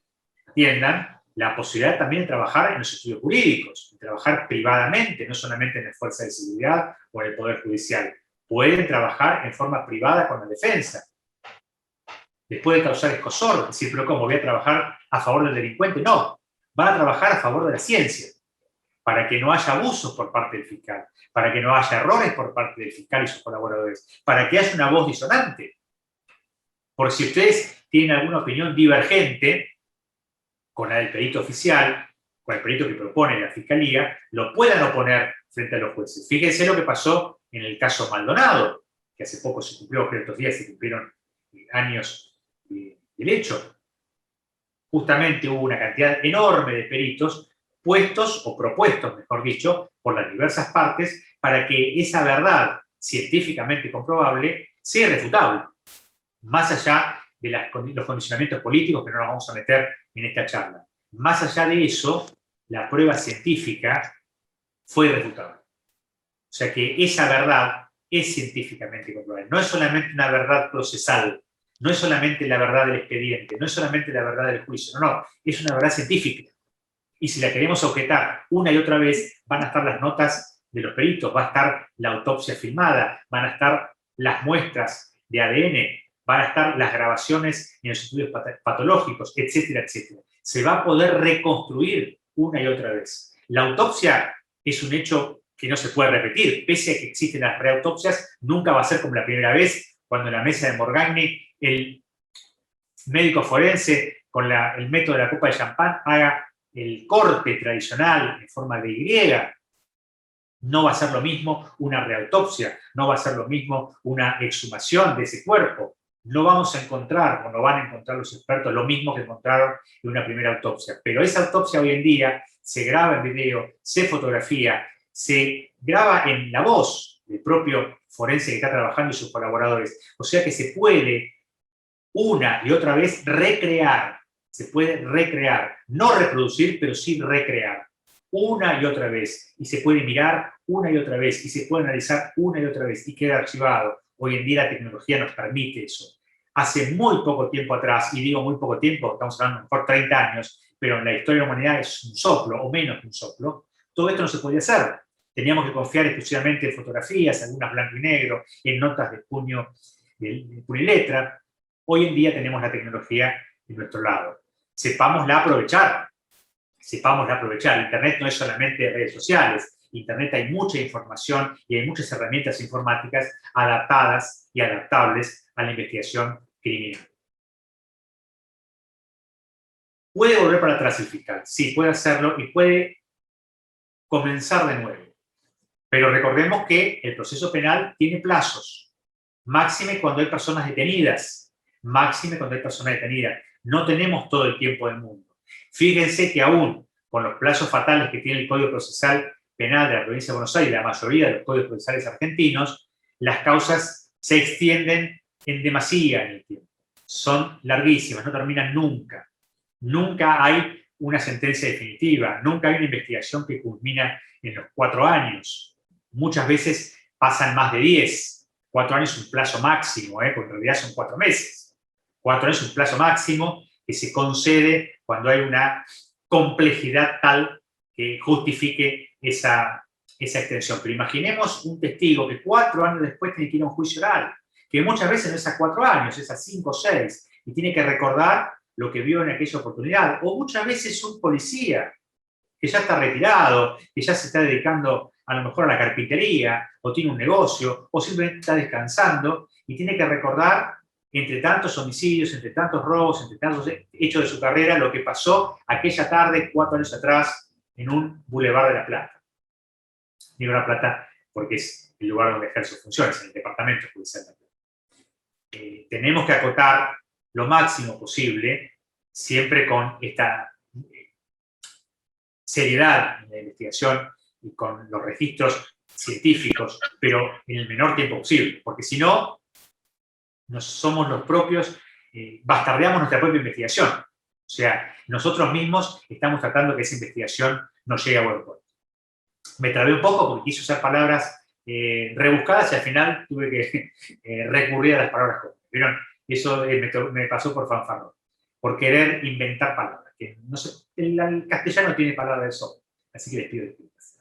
atiendan la posibilidad también de trabajar en los estudios jurídicos, de trabajar privadamente, no solamente en la fuerza de seguridad o en el Poder Judicial. Pueden trabajar en forma privada con la defensa. Les puede causar escozor, decir, pero ¿cómo voy a trabajar a favor del delincuente? No, van a trabajar a favor de la ciencia, para que no haya abusos por parte del fiscal, para que no haya errores por parte del fiscal y sus colaboradores, para que haya una voz disonante. Por si ustedes tienen alguna opinión divergente con la del perito oficial, con el perito que propone la fiscalía, lo puedan oponer frente a los jueces. Fíjense lo que pasó en el caso Maldonado, que hace poco se cumplió, creo que estos días se cumplieron años del hecho. Justamente hubo una cantidad enorme de peritos puestos o propuestos, mejor dicho, por las diversas partes para que esa verdad científicamente comprobable sea irrefutable, más allá de los condicionamientos políticos que no nos vamos a meter en esta charla. Más allá de eso, la prueba científica fue irrefutable. O sea que esa verdad es científicamente comprobable. No es solamente una verdad procesal, no es solamente la verdad del expediente, no es solamente la verdad del juicio, no, es una verdad científica. Y si la queremos objetar una y otra vez, van a estar las notas de los peritos, va a estar la autopsia filmada, van a estar las muestras de ADN, van a estar las grabaciones en los estudios patológicos, etcétera, etcétera. Se va a poder reconstruir una y otra vez. La autopsia es un hecho que no se puede repetir, pese a que existen las reautopsias, nunca va a ser como la primera vez, cuando en la mesa de Morgagni el médico forense con el método de la copa de champán haga el corte tradicional en forma de Y. No va a ser lo mismo una reautopsia, no va a ser lo mismo una exhumación de ese cuerpo. No vamos a encontrar, o no van a encontrar los expertos, lo mismo que encontraron en una primera autopsia. Pero esa autopsia hoy en día se graba en video, se fotografía, se graba en la voz del propio forense que está trabajando y sus colaboradores. O sea que se puede una y otra vez recrear, se puede recrear, no reproducir, pero sí recrear, una y otra vez, y se puede mirar una y otra vez, y se puede analizar una y otra vez, y queda archivado. Hoy en día la tecnología nos permite eso. Hace muy poco tiempo atrás, y digo muy poco tiempo, estamos hablando por 30 años, pero en la historia de la humanidad es un soplo, o menos que un soplo, todo esto no se podía hacer. Teníamos que confiar exclusivamente en fotografías, algunas blanco y negro, en notas de puño y letra. Hoy en día tenemos la tecnología de nuestro lado. Sepámosla aprovechar. Sepámosla aprovechar. Internet no es solamente redes sociales. Internet hay mucha información y hay muchas herramientas informáticas adaptadas y adaptables a la investigación criminal. ¿Puede volver para atrás el fiscal? Sí, puede hacerlo y puede comenzar de nuevo. Pero recordemos que el proceso penal tiene plazos. Máxime cuando hay personas detenidas. Máxime cuando hay personas detenidas. No tenemos todo el tiempo del mundo. Fíjense que aún con los plazos fatales que tiene el Código Procesal Penal de la provincia de Buenos Aires y la mayoría de los códigos procesales argentinos, las causas se extienden en demasía en el tiempo. Son larguísimas, no terminan nunca. Nunca hay una sentencia definitiva, nunca hay una investigación que culmina en los 4 años. Muchas veces pasan más de 10. 4 años es un plazo máximo, porque en realidad son 4 meses. 4 años es un plazo máximo que se concede cuando hay una complejidad tal que justifique esa extensión. Pero imaginemos un testigo que 4 años después tiene que ir a un juicio oral, que muchas veces no es a 4 años, es a 5 o 6, y tiene que recordar lo que vio en aquella oportunidad. O muchas veces un policía que ya está retirado, que ya se está dedicando a lo mejor a la carpintería, o tiene un negocio, o simplemente está descansando, y tiene que recordar, entre tantos homicidios, entre tantos robos, entre tantos hechos de su carrera, lo que pasó aquella tarde, 4 años atrás, en un Boulevard de La Plata. Digo La Plata porque es el lugar donde ejerce funciones, en el departamento judicial de La Plata. Tenemos que acotar lo máximo posible, siempre con esta seriedad en la investigación y con los registros científicos, pero en el menor tiempo posible, porque si no, somos los propios, bastardeamos nuestra propia investigación. O sea, nosotros mismos estamos tratando que esa investigación nos llegue a buen puerto. Me trabé un poco porque quise usar palabras rebuscadas y al final tuve que recurrir a las palabras comunes. ¿Vieron? Eso me pasó por fanfarrón, por querer inventar palabras. Que no sé, el castellano tiene palabras de sobra, así que les pido disculpas.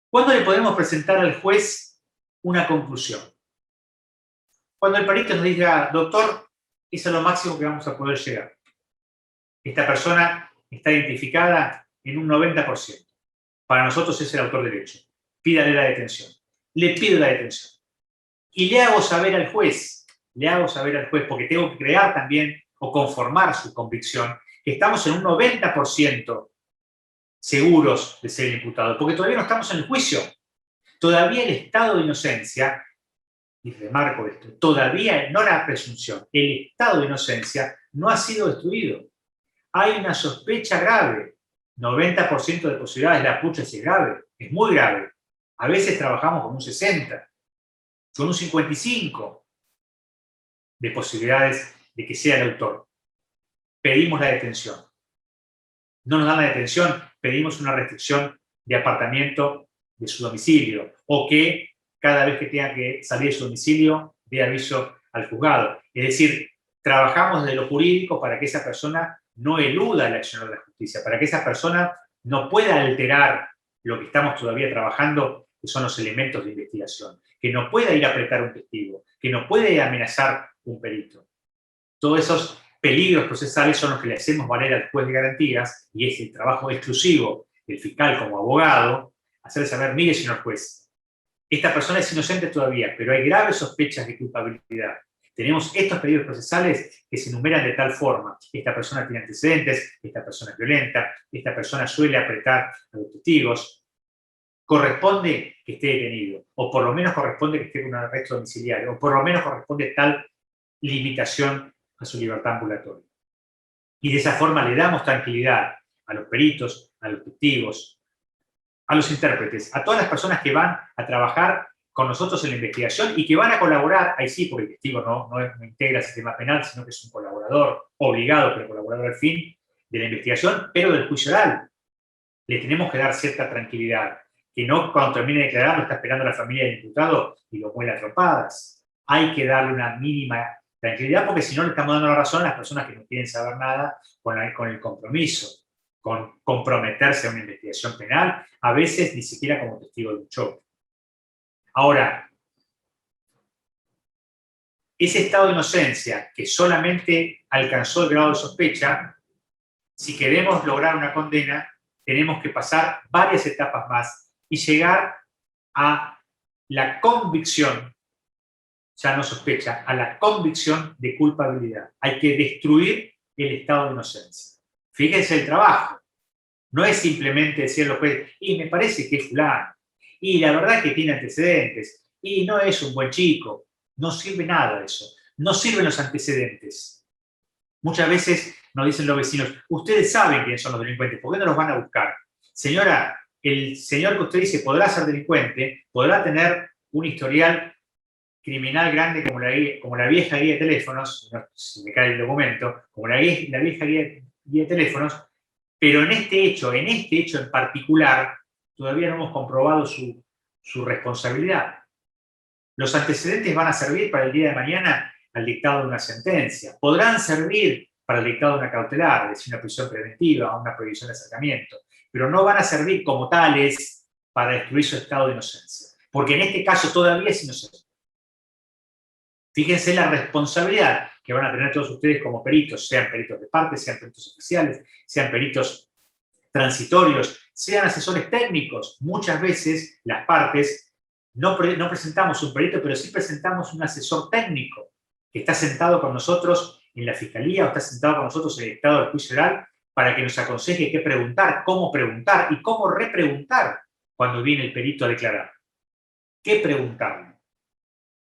¿Cuándo le podemos presentar al juez una conclusión? Cuando el perito nos diga, doctor, eso es lo máximo que vamos a poder llegar. Esta persona está identificada en un 90%. Para nosotros es el autor del hecho. Pídale la detención. Le pido la detención. Y le hago saber al juez, porque tengo que crear también o conformar su convicción, que estamos en un 90% seguros de ser el imputado, porque todavía no estamos en el juicio. Todavía el estado de inocencia, y remarco esto, todavía no la presunción, el estado de inocencia no ha sido destruido. Hay una sospecha grave, 90% de posibilidades, la pucha es grave, es muy grave. A veces trabajamos con un 60, con un 55 de posibilidades de que sea el autor. Pedimos la detención. No nos dan la detención, pedimos una restricción de apartamiento de su domicilio, o que cada vez que tenga que salir de su domicilio dé aviso al juzgado. Es decir, trabajamos desde lo jurídico para que esa persona no eluda el accionar de la justicia, para que esa persona no pueda alterar lo que estamos todavía trabajando, que son los elementos de investigación, que no pueda ir a apretar un testigo, que no puede amenazar un perito. Todos esos peligros procesales son los que le hacemos valer al juez de garantías, y es el trabajo exclusivo del fiscal como abogado, hacerle saber, mire, señor juez, esta persona es inocente todavía, pero hay graves sospechas de culpabilidad. Tenemos estos peligros procesales que se enumeran de tal forma: esta persona tiene antecedentes, esta persona es violenta, esta persona suele apretar a los testigos, corresponde que esté detenido, o por lo menos corresponde que esté con un arresto domiciliario, o por lo menos corresponde tal limitación a su libertad ambulatoria. Y de esa forma le damos tranquilidad a los peritos, a los testigos, a los intérpretes, a todas las personas que van a trabajar con nosotros en la investigación y que van a colaborar, ahí sí, porque el testigo no integra el sistema penal, sino que es un colaborador obligado, pero colaborador al fin de la investigación, pero del juicio oral. Le tenemos que dar cierta tranquilidad, que no cuando termine de declarar lo está esperando la familia del imputado y lo muele a trompadas. Hay que darle una mínima tranquilidad, porque si no le estamos dando la razón a las personas que no quieren saber nada con el compromiso, con comprometerse a una investigación penal, a veces ni siquiera como testigo de un choque. Ahora, ese estado de inocencia que solamente alcanzó el grado de sospecha, si queremos lograr una condena, tenemos que pasar varias etapas más y llegar a la convicción, ya no sospecha, a la convicción de culpabilidad. Hay que destruir el estado de inocencia. Fíjense el trabajo. No es simplemente decir los jueces, y me parece que es fulano, y la verdad que tiene antecedentes, y no es un buen chico. No sirve nada de eso. No sirven los antecedentes. Muchas veces nos dicen los vecinos, ustedes saben quiénes son los delincuentes, ¿por qué no los van a buscar? Señora, el señor que usted dice podrá ser delincuente, podrá tener un historial criminal grande como la vieja guía de teléfonos, no, si me cae el documento, como la vieja guía y de teléfonos, pero en este hecho en particular, todavía no hemos comprobado su responsabilidad. Los antecedentes van a servir para el día de mañana al dictado de una sentencia. Podrán servir para el dictado de una cautelar, es decir, una prisión preventiva o una prohibición de acercamiento, pero no van a servir como tales para destruir su estado de inocencia, porque en este caso todavía es inocente. Fíjense la responsabilidad que van a tener todos ustedes como peritos, sean peritos de parte, sean peritos oficiales, sean peritos transitorios, sean asesores técnicos. Muchas veces las partes no presentamos un perito, pero sí presentamos un asesor técnico que está sentado con nosotros en la fiscalía o está sentado con nosotros en el estado del juicio oral para que nos aconseje qué preguntar, cómo preguntar y cómo repreguntar cuando viene el perito a declarar. ¿Qué preguntarle?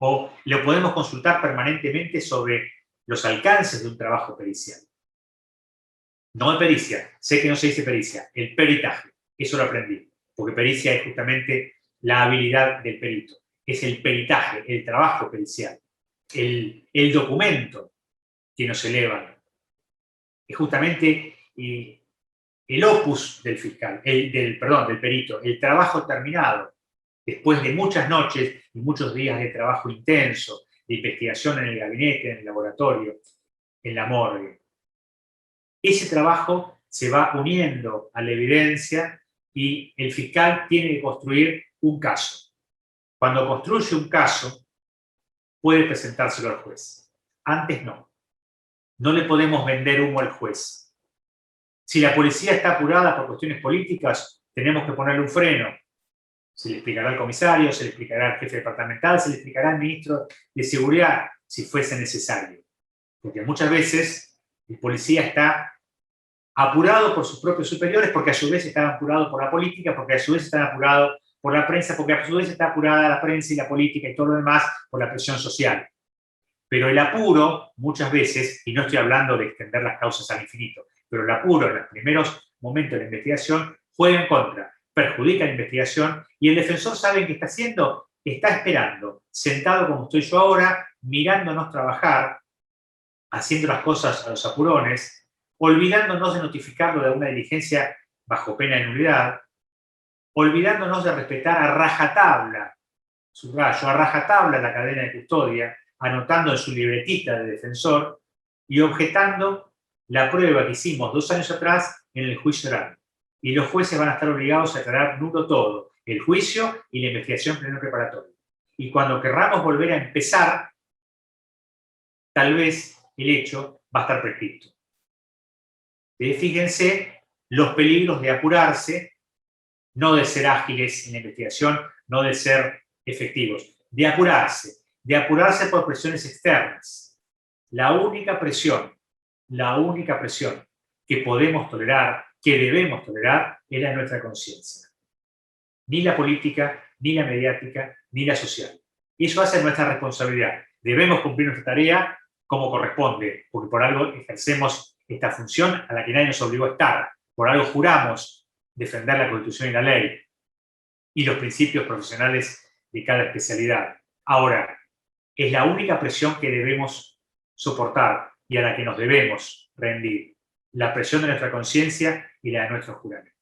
O lo podemos consultar permanentemente sobre los alcances de un trabajo pericial. No de pericia, sé que no se dice pericia, el peritaje, eso lo aprendí, porque pericia es justamente la habilidad del perito, es el peritaje, el trabajo pericial, el documento que nos elevan, es justamente el opus del fiscal, del perito, el trabajo terminado, después de muchas noches y muchos días de trabajo intenso, de investigación en el gabinete, en el laboratorio, en la morgue. Ese trabajo se va uniendo a la evidencia y el fiscal tiene que construir un caso. Cuando construye un caso, puede presentárselo al juez. Antes no. No le podemos vender humo al juez. Si la policía está apurada por cuestiones políticas, tenemos que ponerle un freno. Se le explicará al comisario, se le explicará al jefe departamental, se le explicará al ministro de Seguridad, si fuese necesario. Porque muchas veces el policía está apurado por sus propios superiores, porque a su vez está apurado por la política, porque a su vez está apurado por la prensa, porque a su vez está apurada la prensa y la política y todo lo demás por la presión social. Pero el apuro, muchas veces, y no estoy hablando de extender las causas al infinito, pero el apuro en los primeros momentos de la investigación juega en contra, perjudica la investigación y el defensor sabe qué está haciendo, está esperando, sentado como estoy yo ahora, mirándonos trabajar, haciendo las cosas a los apurones, olvidándonos de notificarlo de alguna diligencia bajo pena de nulidad, olvidándonos de respetar a rajatabla, subrayo, a rajatabla la cadena de custodia, anotando en su libretita de defensor y objetando la prueba que hicimos 2 años atrás en el juicio oral. Y los jueces van a estar obligados a aclarar nulo todo, el juicio y la investigación pleno preparatoria. Y cuando querramos volver a empezar, tal vez el hecho va a estar prescripto. Fíjense los peligros de apurarse, no de ser ágiles en la investigación, no de ser efectivos, de apurarse por presiones externas. La única presión que podemos tolerar, que debemos tolerar, es la de nuestra conciencia. Ni la política, ni la mediática, ni la social. Y eso hace nuestra responsabilidad. Debemos cumplir nuestra tarea como corresponde, porque por algo ejercemos esta función a la que nadie nos obligó a estar. Por algo juramos defender la Constitución y la ley y los principios profesionales de cada especialidad. Ahora, es la única presión que debemos soportar y a la que nos debemos rendir. La presión de nuestra conciencia y la de nuestro juramento.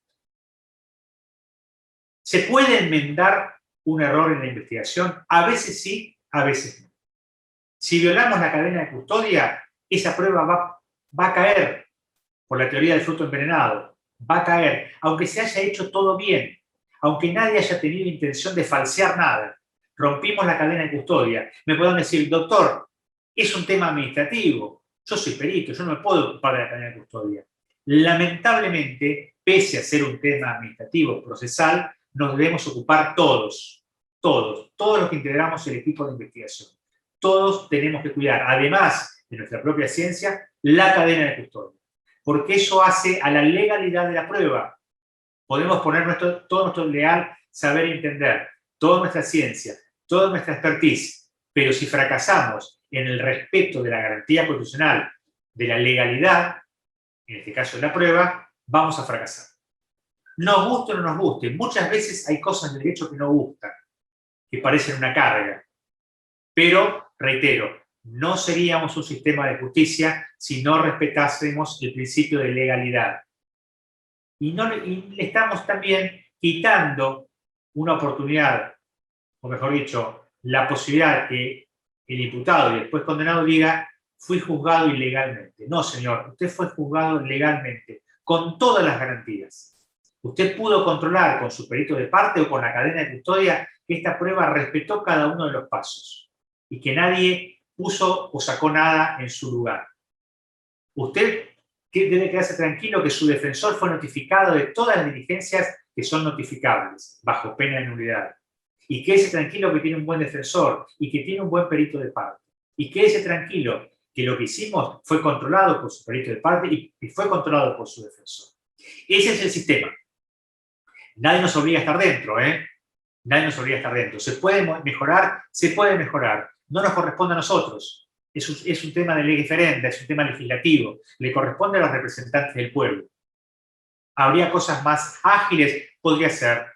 ¿Se puede enmendar un error en la investigación? A veces sí, a veces no. Si violamos la cadena de custodia, esa prueba va a caer por la teoría del fruto envenenado. Va a caer, aunque se haya hecho todo bien, aunque nadie haya tenido intención de falsear nada. Rompimos la cadena de custodia. Me pueden decir, doctor, es un tema administrativo. Yo soy perito, yo no me puedo ocupar de la cadena de custodia. Lamentablemente, pese a ser un tema administrativo, procesal, nos debemos ocupar todos los que integramos el equipo de investigación. Todos tenemos que cuidar, además de nuestra propia ciencia, la cadena de custodia. Porque eso hace a la legalidad de la prueba. Podemos poner todo nuestro leal saber y entender, toda nuestra ciencia, toda nuestra expertise, pero si fracasamos en el respeto de la garantía constitucional, de la legalidad, en este caso de la prueba, vamos a fracasar. Nos guste o no nos guste, muchas veces hay cosas del derecho que no gustan, que parecen una carga. Pero, reitero, no seríamos un sistema de justicia si no respetásemos el principio de legalidad. Y le estamos también quitando una oportunidad, o mejor dicho, la posibilidad que el imputado y después condenado diga: fui juzgado ilegalmente. No, señor, usted fue juzgado legalmente, con todas las garantías. Usted pudo controlar con su perito de parte o con la cadena de custodia que esta prueba respetó cada uno de los pasos y que nadie puso o sacó nada en su lugar. Usted debe quedarse tranquilo que su defensor fue notificado de todas las diligencias que son notificables, bajo pena de nulidad. Y quédese tranquilo que tiene un buen defensor y que tiene un buen perito de parte. Y quédese tranquilo que lo que hicimos fue controlado por su perito de parte y fue controlado por su defensor. Ese es el sistema. Nadie nos obliga a estar dentro, ¿eh? Nadie nos obliga a estar dentro. ¿Se puede mejorar? Se puede mejorar. No nos corresponde a nosotros. Es un tema de ley diferente, es un tema legislativo. Le corresponde a los representantes del pueblo. ¿Habría cosas más ágiles? Podría ser.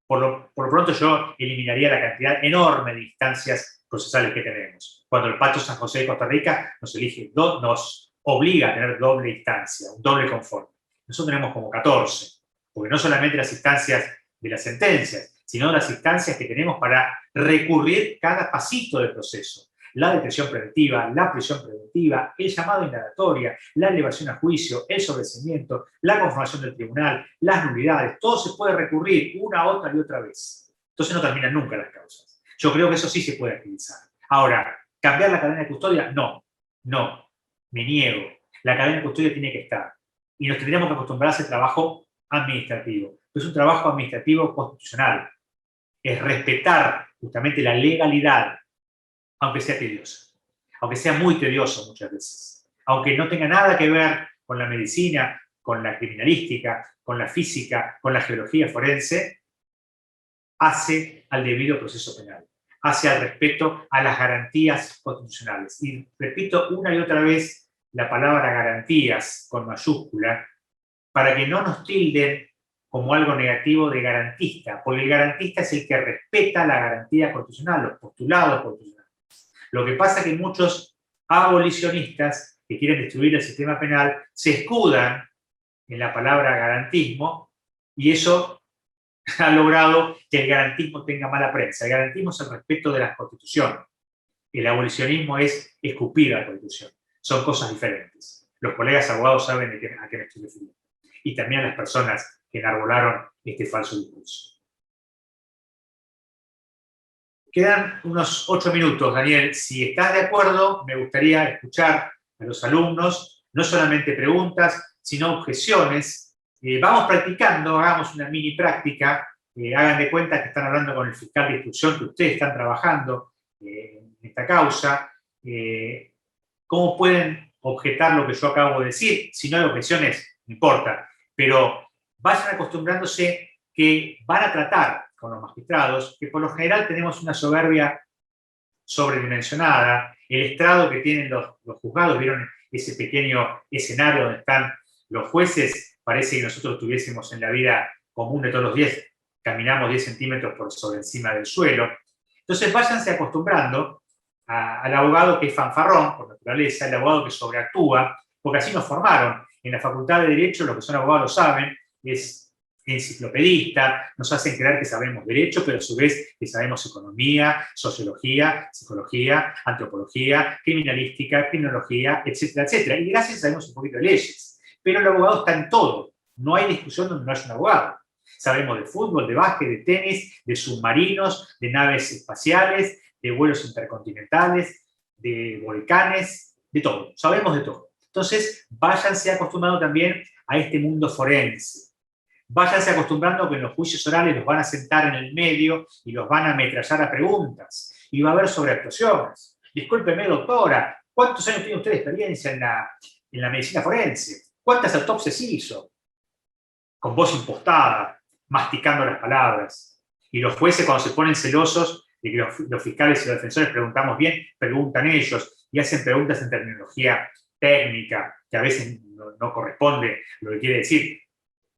Por lo pronto yo eliminaría la cantidad enorme de instancias procesales que tenemos. Cuando el Pacto San José de Costa Rica nos obliga a tener doble instancia, un doble conforme. Nosotros tenemos como 14, porque no solamente las instancias de las sentencias, sino las instancias que tenemos para recurrir cada pasito del proceso. La detención preventiva, la prisión preventiva, el llamado a indagatoria, la elevación a juicio, el sobreseimiento, la conformación del tribunal, las nulidades, todo se puede recurrir una, otra y otra vez. Entonces no terminan nunca las causas. Yo creo que eso sí se puede agilizar. Ahora, ¿cambiar la cadena de custodia? No, me niego. La cadena de custodia tiene que estar. Y nos tendríamos que acostumbrar a ese trabajo administrativo. Es un trabajo administrativo constitucional. Es respetar justamente la legalidad, aunque sea tedioso, aunque sea muy tedioso muchas veces, aunque no tenga nada que ver con la medicina, con la criminalística, con la física, con la geología forense, hace al debido proceso penal, hace al respeto a las garantías constitucionales. Y repito una y otra vez la palabra garantías con mayúscula, para que no nos tilden como algo negativo de garantista, porque el garantista es el que respeta la garantía constitucional, los postulados constitucionales. Lo que pasa es que muchos abolicionistas que quieren destruir el sistema penal se escudan en la palabra garantismo y eso ha logrado que el garantismo tenga mala prensa. El garantismo es el respeto de la Constitución. El abolicionismo es escupir a la Constitución. Son cosas diferentes. Los colegas abogados saben a qué me estoy refiriendo. Y también a las personas que enarbolaron este falso discurso. Quedan unos 8 minutos, Daniel. Si estás de acuerdo, me gustaría escuchar a los alumnos, no solamente preguntas, sino objeciones. Vamos practicando, hagamos una mini práctica. Hagan de cuenta que están hablando con el fiscal de instrucción, que ustedes están trabajando en esta causa. ¿Cómo pueden objetar lo que yo acabo de decir? Si no hay objeciones, no importa. Pero vayan acostumbrándose que van a tratar con los magistrados, que por lo general tenemos una soberbia sobredimensionada. El estrado que tienen los juzgados, ¿vieron ese pequeño escenario donde están los jueces? Parece que nosotros tuviésemos en la vida común de todos los días, caminamos 10 centímetros por sobre encima del suelo. Entonces váyanse acostumbrando al abogado que es fanfarrón, por naturaleza, el abogado que sobreactúa, porque así nos formaron. En la Facultad de Derecho, los que son abogados lo saben, es enciclopedista, nos hacen creer que sabemos derecho, pero a su vez que sabemos economía, sociología, psicología, antropología, criminalística, criminología, etcétera, etcétera. Y gracias sabemos un poquito de leyes. Pero el abogado está en todo. No hay discusión donde no haya un abogado. Sabemos de fútbol, de básquet, de tenis, de submarinos, de naves espaciales, de vuelos intercontinentales, de volcanes, de todo. Sabemos de todo. Entonces, váyanse acostumbrando también a este mundo forense. Váyanse acostumbrando que en los juicios orales los van a sentar en el medio y los van a ametrallar a preguntas. Y va a haber sobreactuaciones. Discúlpeme, doctora, ¿cuántos años tiene usted de experiencia en la medicina forense? ¿Cuántas autopsias hizo? Con voz impostada, masticando las palabras. Y los jueces, cuando se ponen celosos de que los fiscales y los defensores preguntamos bien, preguntan ellos y hacen preguntas en terminología técnica, que a veces no corresponde lo que quiere decir.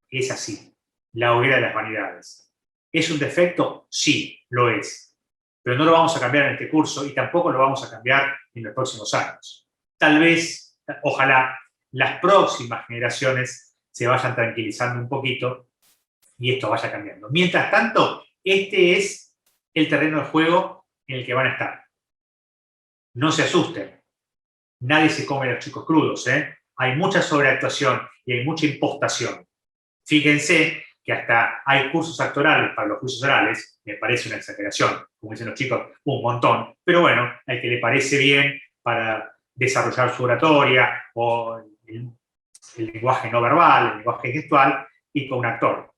Es así, la hoguera de las vanidades. ¿Es un defecto? Sí, lo es. pero no lo vamos a cambiar en este curso y tampoco lo vamos a cambiar en los próximos años. Tal vez, ojalá, las próximas generaciones se vayan tranquilizando un poquito y esto vaya cambiando. Mientras tanto, este es el terreno de juego en el que van a estar. No se asusten. Nadie se come los chicos crudos, ¿eh? Hay mucha sobreactuación y hay mucha impostación. Fíjense que hasta hay cursos actorales para los juicios orales, me parece una exageración, como dicen los chicos, un montón, pero bueno, al que le parece bien para desarrollar su oratoria o el lenguaje no verbal, el lenguaje gestual, y con un actor.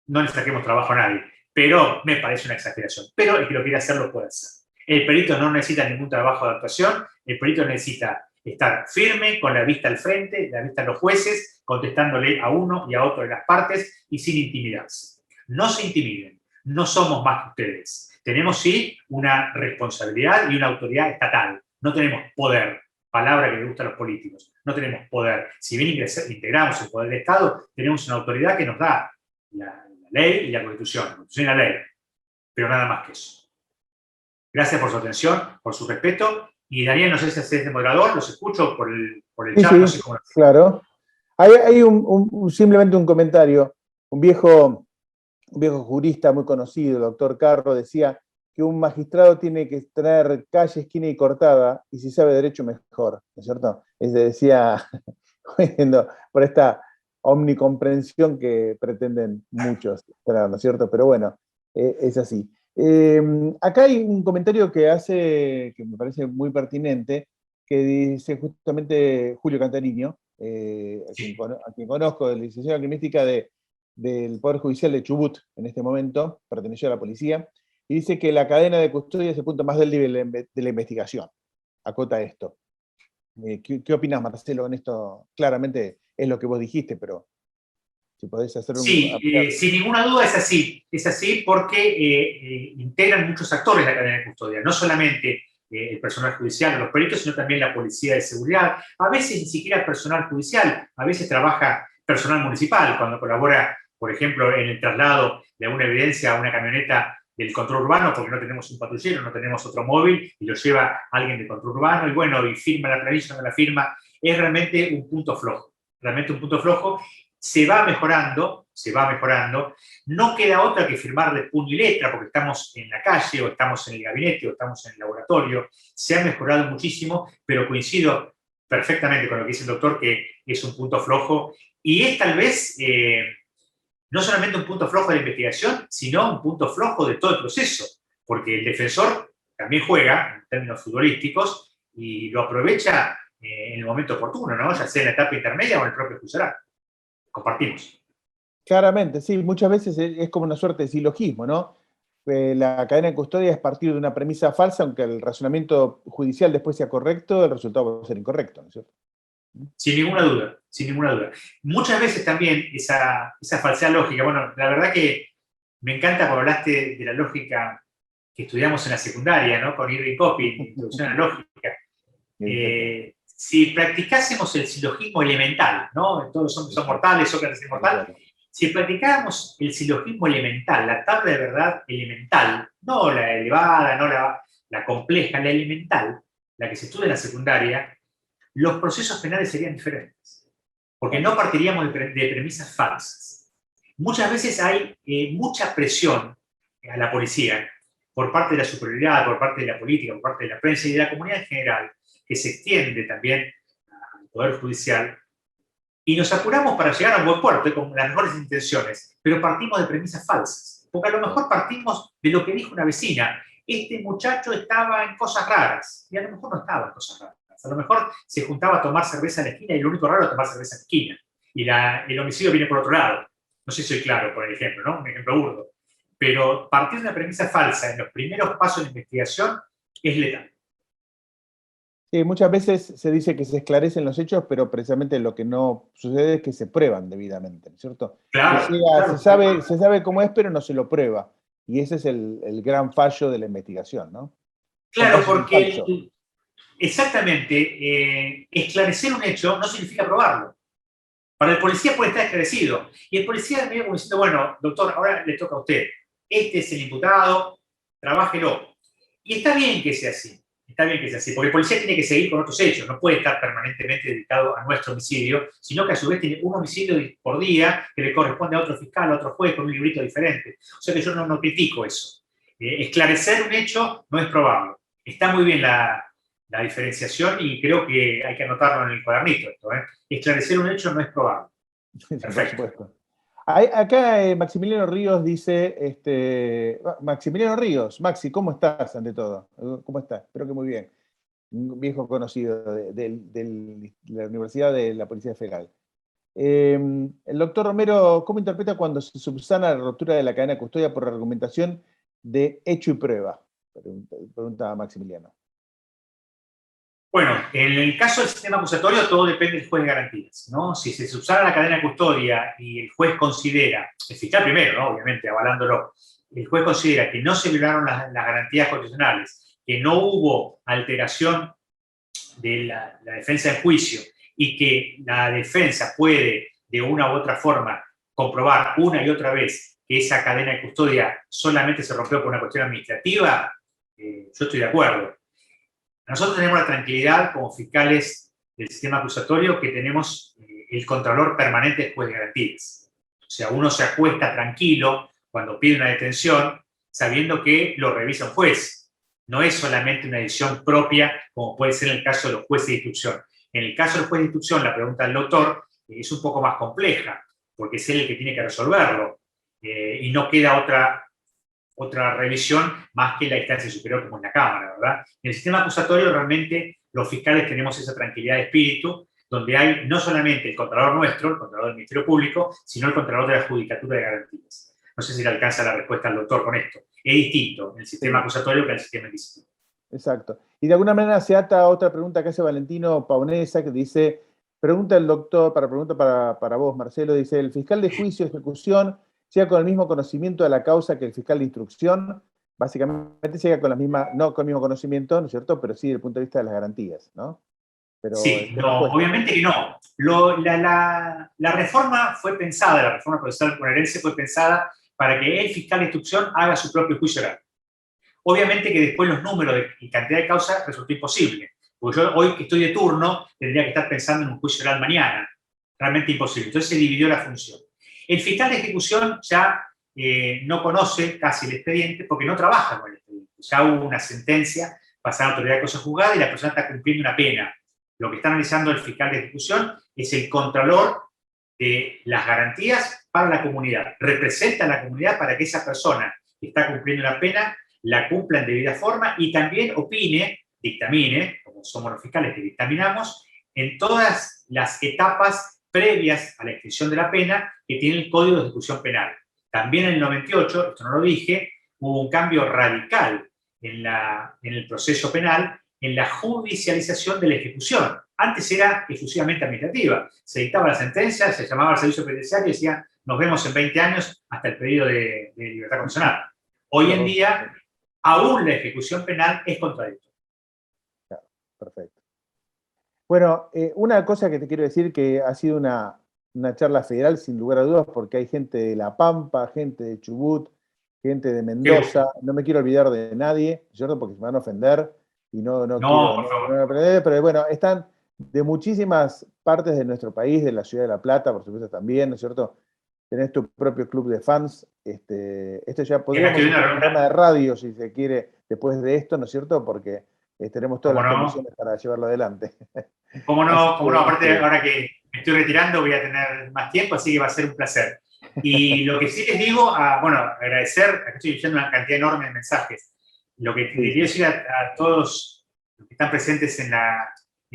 No le saquemos trabajo a nadie, pero me parece una exageración. Pero el que lo quiera hacer, lo puede hacer. El perito no necesita ningún trabajo de actuación, el perito necesita estar firme, con la vista al frente, la vista a los jueces, contestándole a uno y a otro de las partes y sin intimidarse. No se intimiden, no somos más que ustedes. Tenemos sí una responsabilidad y una autoridad estatal. No tenemos poder, palabra que le gusta a los políticos. No tenemos poder. Si bien integramos el poder del Estado, tenemos una autoridad que nos da la ley y la Constitución. La Constitución y la ley. Pero nada más que eso. Gracias por su atención, por su respeto. Y Daniel, no sé si es de moderador, los escucho por el chat. Sí, no sé cómo... claro. Hay simplemente un comentario. Un viejo jurista muy conocido, el doctor Carro, decía que un magistrado tiene que tener calle, esquina y cortada, y si sabe derecho, mejor, ¿no es cierto? Decía, por esta omnicomprensión que pretenden muchos, ¿no es cierto? Pero bueno, es así. Acá hay un comentario que hace, que me parece muy pertinente, que dice justamente Julio Cantarino, a quien conozco, de la licenciatura en criminalística del Poder Judicial de Chubut, en este momento, perteneció a la policía, y dice que la cadena de custodia es el punto más débil de la investigación. Acota esto. ¿Qué opinas, Marcelo, en esto? Claramente es lo que vos dijiste, pero si podés hacer un... Sí, sin ninguna duda es así porque integran muchos actores la cadena de custodia, no solamente el personal judicial o los peritos, sino también la policía de seguridad, a veces ni siquiera personal judicial, a veces trabaja personal municipal cuando colabora, por ejemplo, en el traslado de una evidencia a una camioneta del control urbano, porque no tenemos un patrullero, no tenemos otro móvil, y lo lleva alguien de control urbano, y bueno, y firma la previsión de la firma, es realmente un punto flojo, se va mejorando, no queda otra que firmar de puño y letra, porque estamos en la calle, o estamos en el gabinete, o estamos en el laboratorio, se ha mejorado muchísimo, pero coincido perfectamente con lo que dice el doctor, que es un punto flojo, y es tal vez no solamente un punto flojo de la investigación, sino un punto flojo de todo el proceso, porque el defensor también juega, en términos futbolísticos, y lo aprovecha en el momento oportuno, ¿no? Ya sea en la etapa intermedia o en el propio juzgado. Compartimos. Claramente, sí, muchas veces es como una suerte de silogismo, ¿no? La cadena de custodia es partir de una premisa falsa, aunque el razonamiento judicial después sea correcto, el resultado va a ser incorrecto, ¿no es cierto? Sin ninguna duda, sin ninguna duda. Muchas veces también esa falsedad lógica, bueno, la verdad que me encanta cuando hablaste de la lógica que estudiamos en la secundaria, ¿no? Con Irving Copping, Introducción a la Lógica. Si practicásemos el silogismo elemental, ¿no? Todos son mortales, Sócrates es mortal. Si practicáramos el silogismo elemental, la tabla de verdad elemental, no la elevada, no la compleja, la elemental, la que se estudia en la secundaria, los procesos penales serían diferentes. Porque no partiríamos de premisas falsas. Muchas veces hay mucha presión a la policía por parte de la superioridad, por parte de la política, por parte de la prensa y de la comunidad en general, que se extiende también al Poder Judicial, y nos apuramos para llegar a un buen puerto con las mejores intenciones, pero partimos de premisas falsas, porque a lo mejor partimos de lo que dijo una vecina: este muchacho estaba en cosas raras, y a lo mejor no estaba en cosas raras, a lo mejor se juntaba a tomar cerveza en la esquina y lo único raro es tomar cerveza en la esquina, y el homicidio viene por otro lado. No sé si soy claro por el ejemplo, ¿no? Un ejemplo burdo. Pero partir de una premisa falsa en los primeros pasos de investigación es letal. Sí, muchas veces se dice que se esclarecen los hechos, pero precisamente lo que no sucede es que se prueban debidamente, ¿no es cierto? Claro, se sabe cómo es, pero no se lo prueba. Y ese es el gran fallo de la investigación, ¿no? Claro, porque exactamente, esclarecer un hecho no significa probarlo. Para el policía puede estar esclarecido. Y el policía medio como diciendo: bueno, doctor, ahora le toca a usted. Este es el imputado, trabájelo. Y está bien que sea así. Está bien que sea así, porque el policía tiene que seguir con otros hechos, no puede estar permanentemente dedicado a nuestro homicidio, sino que a su vez tiene un homicidio por día que le corresponde a otro fiscal, a otro juez, con un librito diferente. O sea que yo no critico eso. Esclarecer un hecho no es probable. Está muy bien la diferenciación y creo que hay que anotarlo en el cuadernito esto. Esclarecer un hecho no es probable. Perfecto. Por supuesto. Acá Maximiliano Ríos dice, Maximiliano Ríos, Maxi, ¿cómo estás ante todo? ¿Cómo estás? Espero que muy bien. Un viejo conocido de la Universidad de la Policía Federal. El doctor Romero, ¿cómo interpreta cuando se subsana la ruptura de la cadena de custodia por argumentación de hecho y prueba? Pregunta Maximiliano. Bueno, en el caso del sistema acusatorio todo depende del juez de garantías, ¿no? Si se subsana la cadena de custodia y el juez considera, el fiscal primero, ¿no? Obviamente, avalándolo, el juez considera que no se violaron las garantías constitucionales, que no hubo alteración de la defensa en juicio y que la defensa puede, de una u otra forma, comprobar una y otra vez que esa cadena de custodia solamente se rompió por una cuestión administrativa, yo estoy de acuerdo. Nosotros tenemos la tranquilidad como fiscales del sistema acusatorio que tenemos el contralor permanente del juez de garantías. O sea, uno se acuesta tranquilo cuando pide una detención sabiendo que lo revisa un juez. No es solamente una decisión propia como puede ser en el caso de los jueces de instrucción. En el caso del juez de instrucción, la pregunta del doctor es un poco más compleja, porque es él el que tiene que resolverlo y no queda otra revisión más que la instancia superior como en la Cámara, ¿verdad? En el sistema acusatorio realmente los fiscales tenemos esa tranquilidad de espíritu, donde hay no solamente el contralor nuestro, el contralor del Ministerio Público, sino el contralor de la Judicatura de Garantías. No sé si le alcanza la respuesta al doctor con esto. Es distinto en el sistema acusatorio que en el sistema de disciplina. Exacto. Y de alguna manera se ata a otra pregunta que hace Valentino Paunesa, que dice, pregunta el doctor, para vos, Marcelo, dice, ¿el fiscal de juicio y ejecución llega con el mismo conocimiento de la causa que el fiscal de instrucción? Básicamente llega con la misma, no con el mismo conocimiento, ¿no es cierto? Pero sí desde el punto de vista de las garantías, ¿no? Pero sí, no, obviamente que no. La reforma fue pensada, la reforma procesal bonaerense fue pensada para que el fiscal de instrucción haga su propio juicio oral. Obviamente que después los números y cantidad de causas resultó imposible. Porque yo hoy que estoy de turno tendría que estar pensando en un juicio oral mañana. Realmente imposible. Entonces se dividió la función. El fiscal de ejecución ya no conoce casi el expediente porque no trabaja con el expediente. Ya hubo una sentencia pasada a autoridad de cosa juzgada y la persona está cumpliendo una pena. Lo que está analizando el fiscal de ejecución es el contralor de las garantías para la comunidad. Representa a la comunidad para que esa persona que está cumpliendo una pena la cumpla en debida forma y también opine, dictamine, como somos los fiscales que dictaminamos, en todas las etapas previas a la extinción de la pena que tiene el Código de Ejecución Penal. También en el 98, esto no lo dije, hubo un cambio radical en el proceso penal, en la judicialización de la ejecución. Antes era exclusivamente administrativa. Se dictaba la sentencia, se llamaba al servicio penitenciario y decía, nos vemos en 20 años hasta el pedido de libertad condicional. Hoy en día, aún la ejecución penal es contradictoria. Claro, perfecto. Bueno, una cosa que te quiero decir que ha sido una charla federal sin lugar a dudas porque hay gente de La Pampa, gente de Chubut, gente de Mendoza, no me quiero olvidar de nadie, ¿cierto? Porque se me van a ofender y no quiero aprender, pero bueno, están de muchísimas partes de nuestro país, de la ciudad de La Plata, por supuesto también, ¿no es cierto? Tenés tu propio club de fans, esto ya podríamos hacer un programa de radio si se quiere después de esto, ¿no es cierto? Porque tenemos todas las condiciones para llevarlo adelante. ¿Cómo no? Aparte, ahora que me estoy retirando voy a tener más tiempo, así que va a ser un placer. Y lo que sí les digo, agradecer, acá estoy diciendo una cantidad enorme de mensajes. Lo que les quiero decir a todos los que están presentes en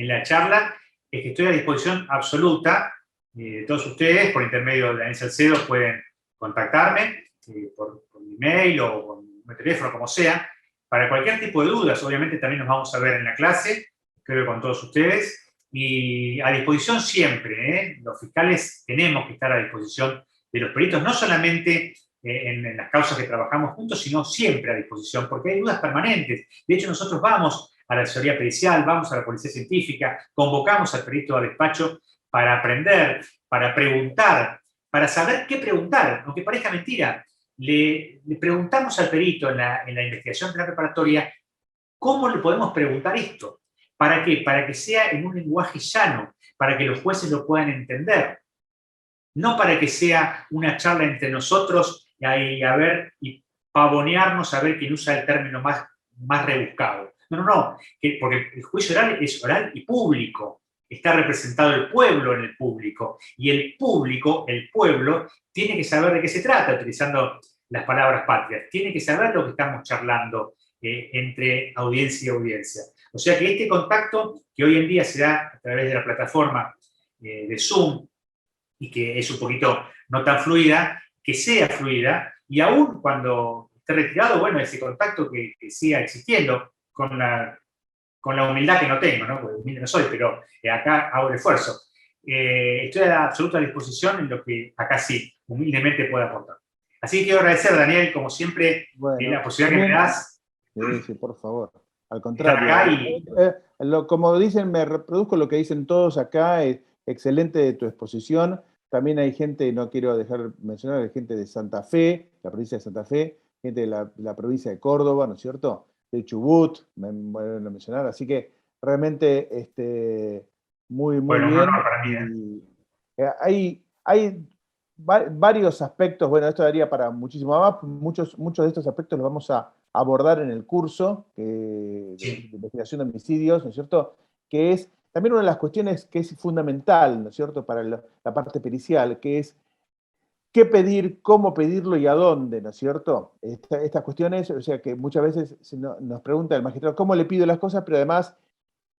la charla es que estoy a disposición absoluta de todos ustedes. Por intermedio de Daniel Salcedo pueden contactarme por email o por teléfono, como sea, para cualquier tipo de dudas. Obviamente también nos vamos a ver en la clase, creo que con todos ustedes. Y a disposición siempre, los fiscales tenemos que estar a disposición de los peritos, no solamente en las causas que trabajamos juntos, sino siempre a disposición, porque hay dudas permanentes. De hecho, nosotros vamos a la asesoría pericial, vamos a la policía científica, convocamos al perito a despacho para aprender, para preguntar, para saber qué preguntar, aunque parezca mentira. Le preguntamos al perito en la investigación penal preparatoria ¿cómo le podemos preguntar esto? ¿Para qué? Para que sea en un lenguaje llano, para que los jueces lo puedan entender. No para que sea una charla entre nosotros y pavonearnos a ver quién usa el término más rebuscado. No, porque el juicio oral es oral y público. Está representado el pueblo en el público. Y el público, el pueblo, tiene que saber de qué se trata, utilizando las palabras patrias. Tiene que saber lo que estamos charlando entre audiencia y audiencia. O sea que este contacto, que hoy en día se da a través de la plataforma de Zoom, y que es un poquito no tan fluida, que sea fluida, y aún cuando esté retirado, bueno, ese contacto que siga existiendo, con la humildad que no tengo, ¿no? Porque humilde no soy, pero acá hago el esfuerzo. Estoy a la absoluta disposición en lo que acá sí, humildemente puedo aportar. Así que quiero agradecer, Daniel, como siempre, Bueno, la posibilidad que me das. Sí, por favor. Al Estar contrario. acá y... Como dicen, me reproduzco lo que dicen todos acá. Excelente tu exposición. También hay gente, no quiero dejar mencionar, hay gente de Santa Fe, la provincia de Santa Fe, gente de la provincia de Córdoba, ¿no es cierto? De Chubut, me vuelven a mencionar. Así que realmente muy Bueno, un bien. honor para mí, Y, hay varios aspectos, bueno, esto daría para muchísimo más, muchos de estos aspectos los vamos a abordar en el curso de Sí. investigación de homicidios, ¿no es cierto? Que es también una de las cuestiones que es fundamental, ¿no es cierto?, para la parte pericial, que es qué pedir, cómo pedirlo y a dónde, ¿no es cierto? Estas cuestiones, o sea, que muchas veces nos pregunta el magistrado, ¿cómo le pido las cosas? Pero además,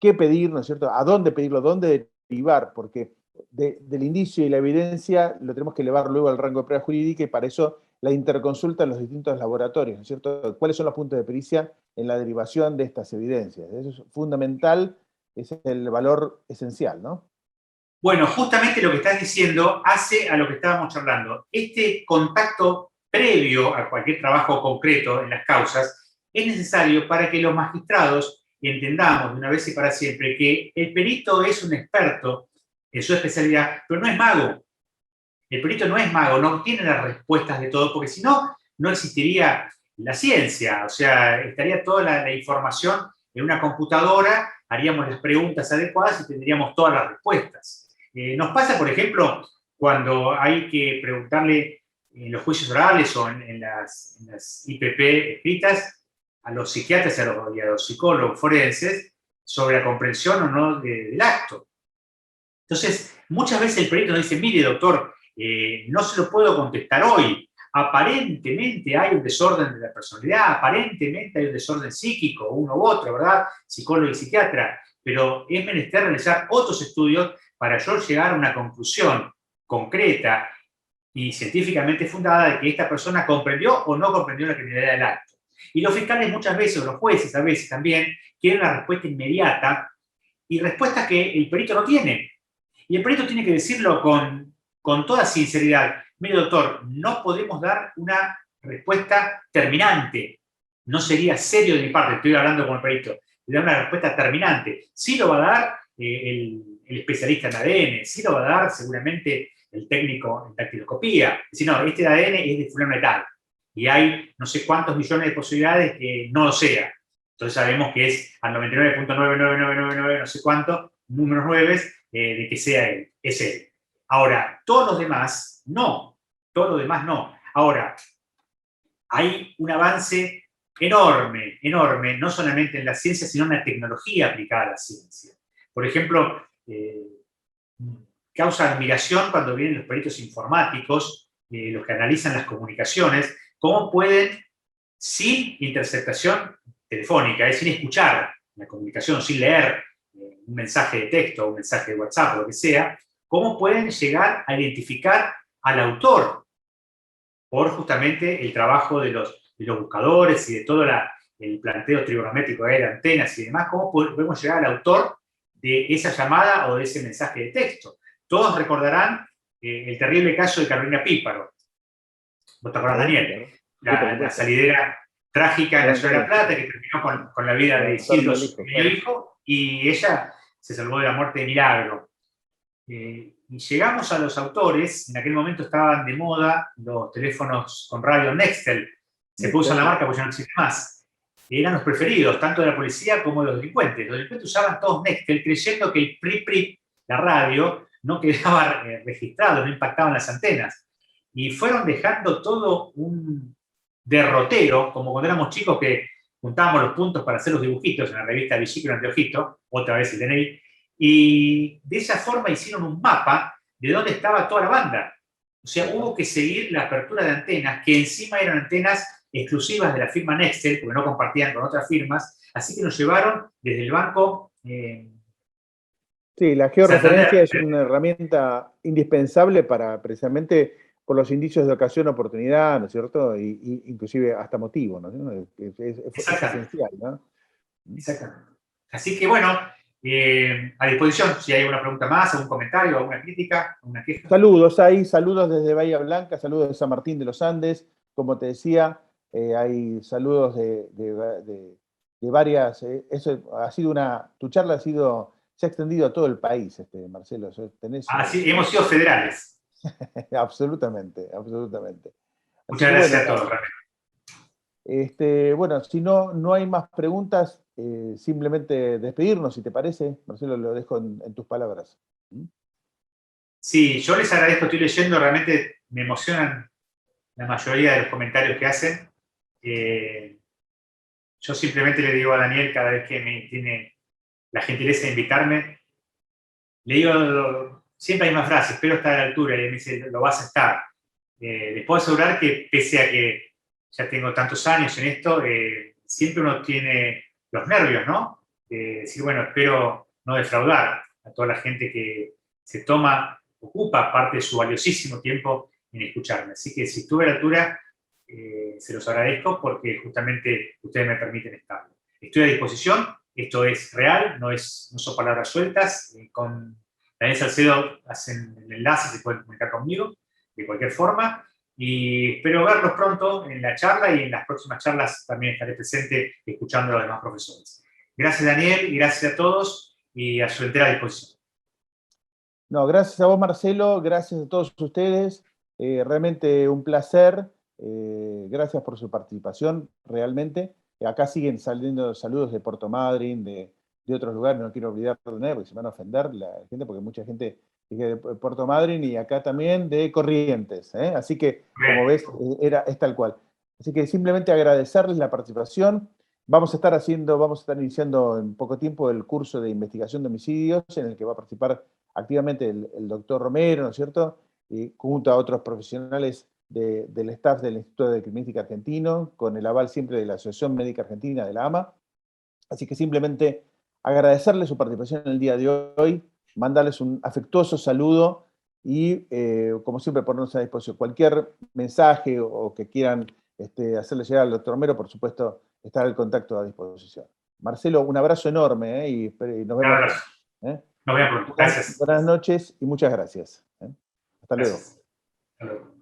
¿qué pedir, ¿no es cierto? ¿A dónde pedirlo? ¿Dónde derivar? Porque del indicio y la evidencia lo tenemos que elevar luego al rango de prueba jurídica y para eso la interconsulta en los distintos laboratorios, ¿no es cierto? ¿Cuáles son los puntos de pericia en la derivación de estas evidencias? Eso es fundamental, ese es el valor esencial, ¿no? Bueno, justamente lo que estás diciendo hace a lo que estábamos charlando. Este contacto previo a cualquier trabajo concreto en las causas es necesario para que los magistrados entendamos de una vez y para siempre que el perito es un experto en su especialidad, pero no es mago. El perito no es mago, no tiene las respuestas de todo, porque si no, no existiría la ciencia. O sea, estaría toda la información en una computadora, haríamos las preguntas adecuadas y tendríamos todas las respuestas. Nos pasa, por ejemplo, cuando hay que preguntarle en los juicios orales o en las IPP escritas a los psiquiatras y a los psicólogos forenses sobre la comprensión o no del acto. Entonces, muchas veces el perito nos dice, mire, doctor, no se lo puedo contestar hoy. Aparentemente hay un desorden de la personalidad, aparentemente hay un desorden psíquico, uno u otro, ¿verdad? Psicólogo y psiquiatra, pero es menester realizar otros estudios para yo llegar a una conclusión concreta y científicamente fundada de que esta persona comprendió o no comprendió la criminalidad del acto. Y los fiscales muchas veces, o los jueces a veces también, quieren una respuesta inmediata y respuestas que el perito no tiene. Y el perito tiene que decirlo con toda sinceridad. Mire, doctor, no podemos dar una respuesta terminante. No sería serio de mi parte, estoy hablando con el perito, de dar una respuesta terminante. Sí lo va a dar el especialista en ADN, sí lo va a dar seguramente el técnico en dactiloscopía. Es decir, no, este ADN es de fulano de tal. Y hay no sé cuántos millones de posibilidades que no lo sea. Entonces sabemos que es al 99.99999 no sé cuánto, números 9, de que sea él, es él. Ahora, todos los demás, no. Todos los demás, no. Ahora, hay un avance enorme, enorme, no solamente en la ciencia, sino en la tecnología aplicada a la ciencia. Por ejemplo, causa admiración cuando vienen los peritos informáticos, los que analizan las comunicaciones, cómo pueden, sin interceptación telefónica, sin escuchar la comunicación, sin leer un mensaje de texto, un mensaje de WhatsApp, o lo que sea, cómo pueden llegar a identificar al autor por justamente el trabajo de los buscadores y de todo el planteo trigonométrico de antenas y demás, cómo podemos llegar al autor de esa llamada o de ese mensaje de texto. Todos recordarán el terrible caso de Carolina Píparo. ¿Vos te acordás, Daniel? La salidera trágica en la ciudad de La Plata que terminó con la vida de Isidro, su pequeño hijo, y ella se salvó de la muerte de milagro. Y llegamos a los autores, en aquel momento estaban de moda los teléfonos con radio Nextel, se puso en la marca porque ya no existe más. eran los preferidos, tanto de la policía como de los delincuentes. Los delincuentes usaban todos Nextel, creyendo que el PRI, la radio, no quedaba registrado, no impactaban las antenas. Y fueron dejando todo un derrotero, como cuando éramos chicos que juntábamos los puntos para hacer los dibujitos en la revista Biciclo Anteojito, otra vez el DNI, y de esa forma hicieron un mapa de dónde estaba toda la banda. O sea, hubo que seguir la apertura de antenas, que encima eran antenas exclusivas de la firma Nextel, porque no compartían con otras firmas, así que nos llevaron desde el banco Sí, la georreferencia es una herramienta indispensable para precisamente por los indicios de ocasión, oportunidad, ¿no es cierto? Y inclusive hasta motivo, ¿no? Es esencial, ¿no? Exactamente. Así que bueno, a disposición, si hay alguna pregunta más, algún comentario, alguna crítica, alguna queja. Saludos, saludos desde Bahía Blanca, saludos de San Martín de los Andes, como te decía, hay saludos de varias, tu charla se ha extendido a todo el país, Marcelo. Sí, hemos sido federales. Absolutamente, absolutamente. Muchas gracias a todos. Bueno, si no hay más preguntas, simplemente despedirnos, si te parece. Marcelo, lo dejo en tus palabras. Sí, yo les agradezco, estoy leyendo, realmente me emocionan la mayoría de los comentarios que hacen. Yo simplemente le digo a Daniel, cada vez que me tiene la gentileza de invitarme, le digo, siempre hay más frases, espero estar a la altura, y él me dice, lo vas a estar. Les puedo asegurar que pese a que ya tengo tantos años en esto, siempre uno tiene los nervios, ¿no? Decir, bueno, espero no defraudar a toda la gente que se ocupa parte de su valiosísimo tiempo en escucharme. Así que si estuve a la altura, se los agradezco porque justamente ustedes me permiten estar. Estoy a disposición, esto es real, no son palabras sueltas. Con Daniel Salcedo hacen el enlace, se pueden comunicar conmigo de cualquier forma. Y espero verlos pronto en la charla y en las próximas charlas también estaré presente escuchando a los demás profesores. Gracias, Daniel, y gracias a todos y a su entera disposición. No, gracias a vos, Marcelo, gracias a todos ustedes. Realmente un placer. Gracias por su participación, realmente. Acá siguen saliendo saludos de Puerto Madryn, de otros lugares, no quiero olvidar de nadie porque se van a ofender la gente, porque mucha gente de Puerto Madryn y acá también de Corrientes. Así que, como ves, es tal cual. Así que simplemente agradecerles la participación. Vamos a estar iniciando en poco tiempo el curso de investigación de homicidios, en el que va a participar activamente el doctor Romero, ¿no es cierto? Y junto a otros profesionales del staff del Instituto de Criminalística Argentino, con el aval siempre de la Asociación Médica Argentina, de la AMA. Así que simplemente agradecerles su participación en el día de hoy, mandarles un afectuoso saludo y, como siempre, ponernos a disposición. Cualquier mensaje o que quieran hacerle llegar al doctor Romero, por supuesto, está el contacto a disposición. Marcelo, un abrazo enorme y nos vemos. Nos vemos pronto. Gracias. Buenas noches y muchas gracias. Hasta luego. Hasta luego.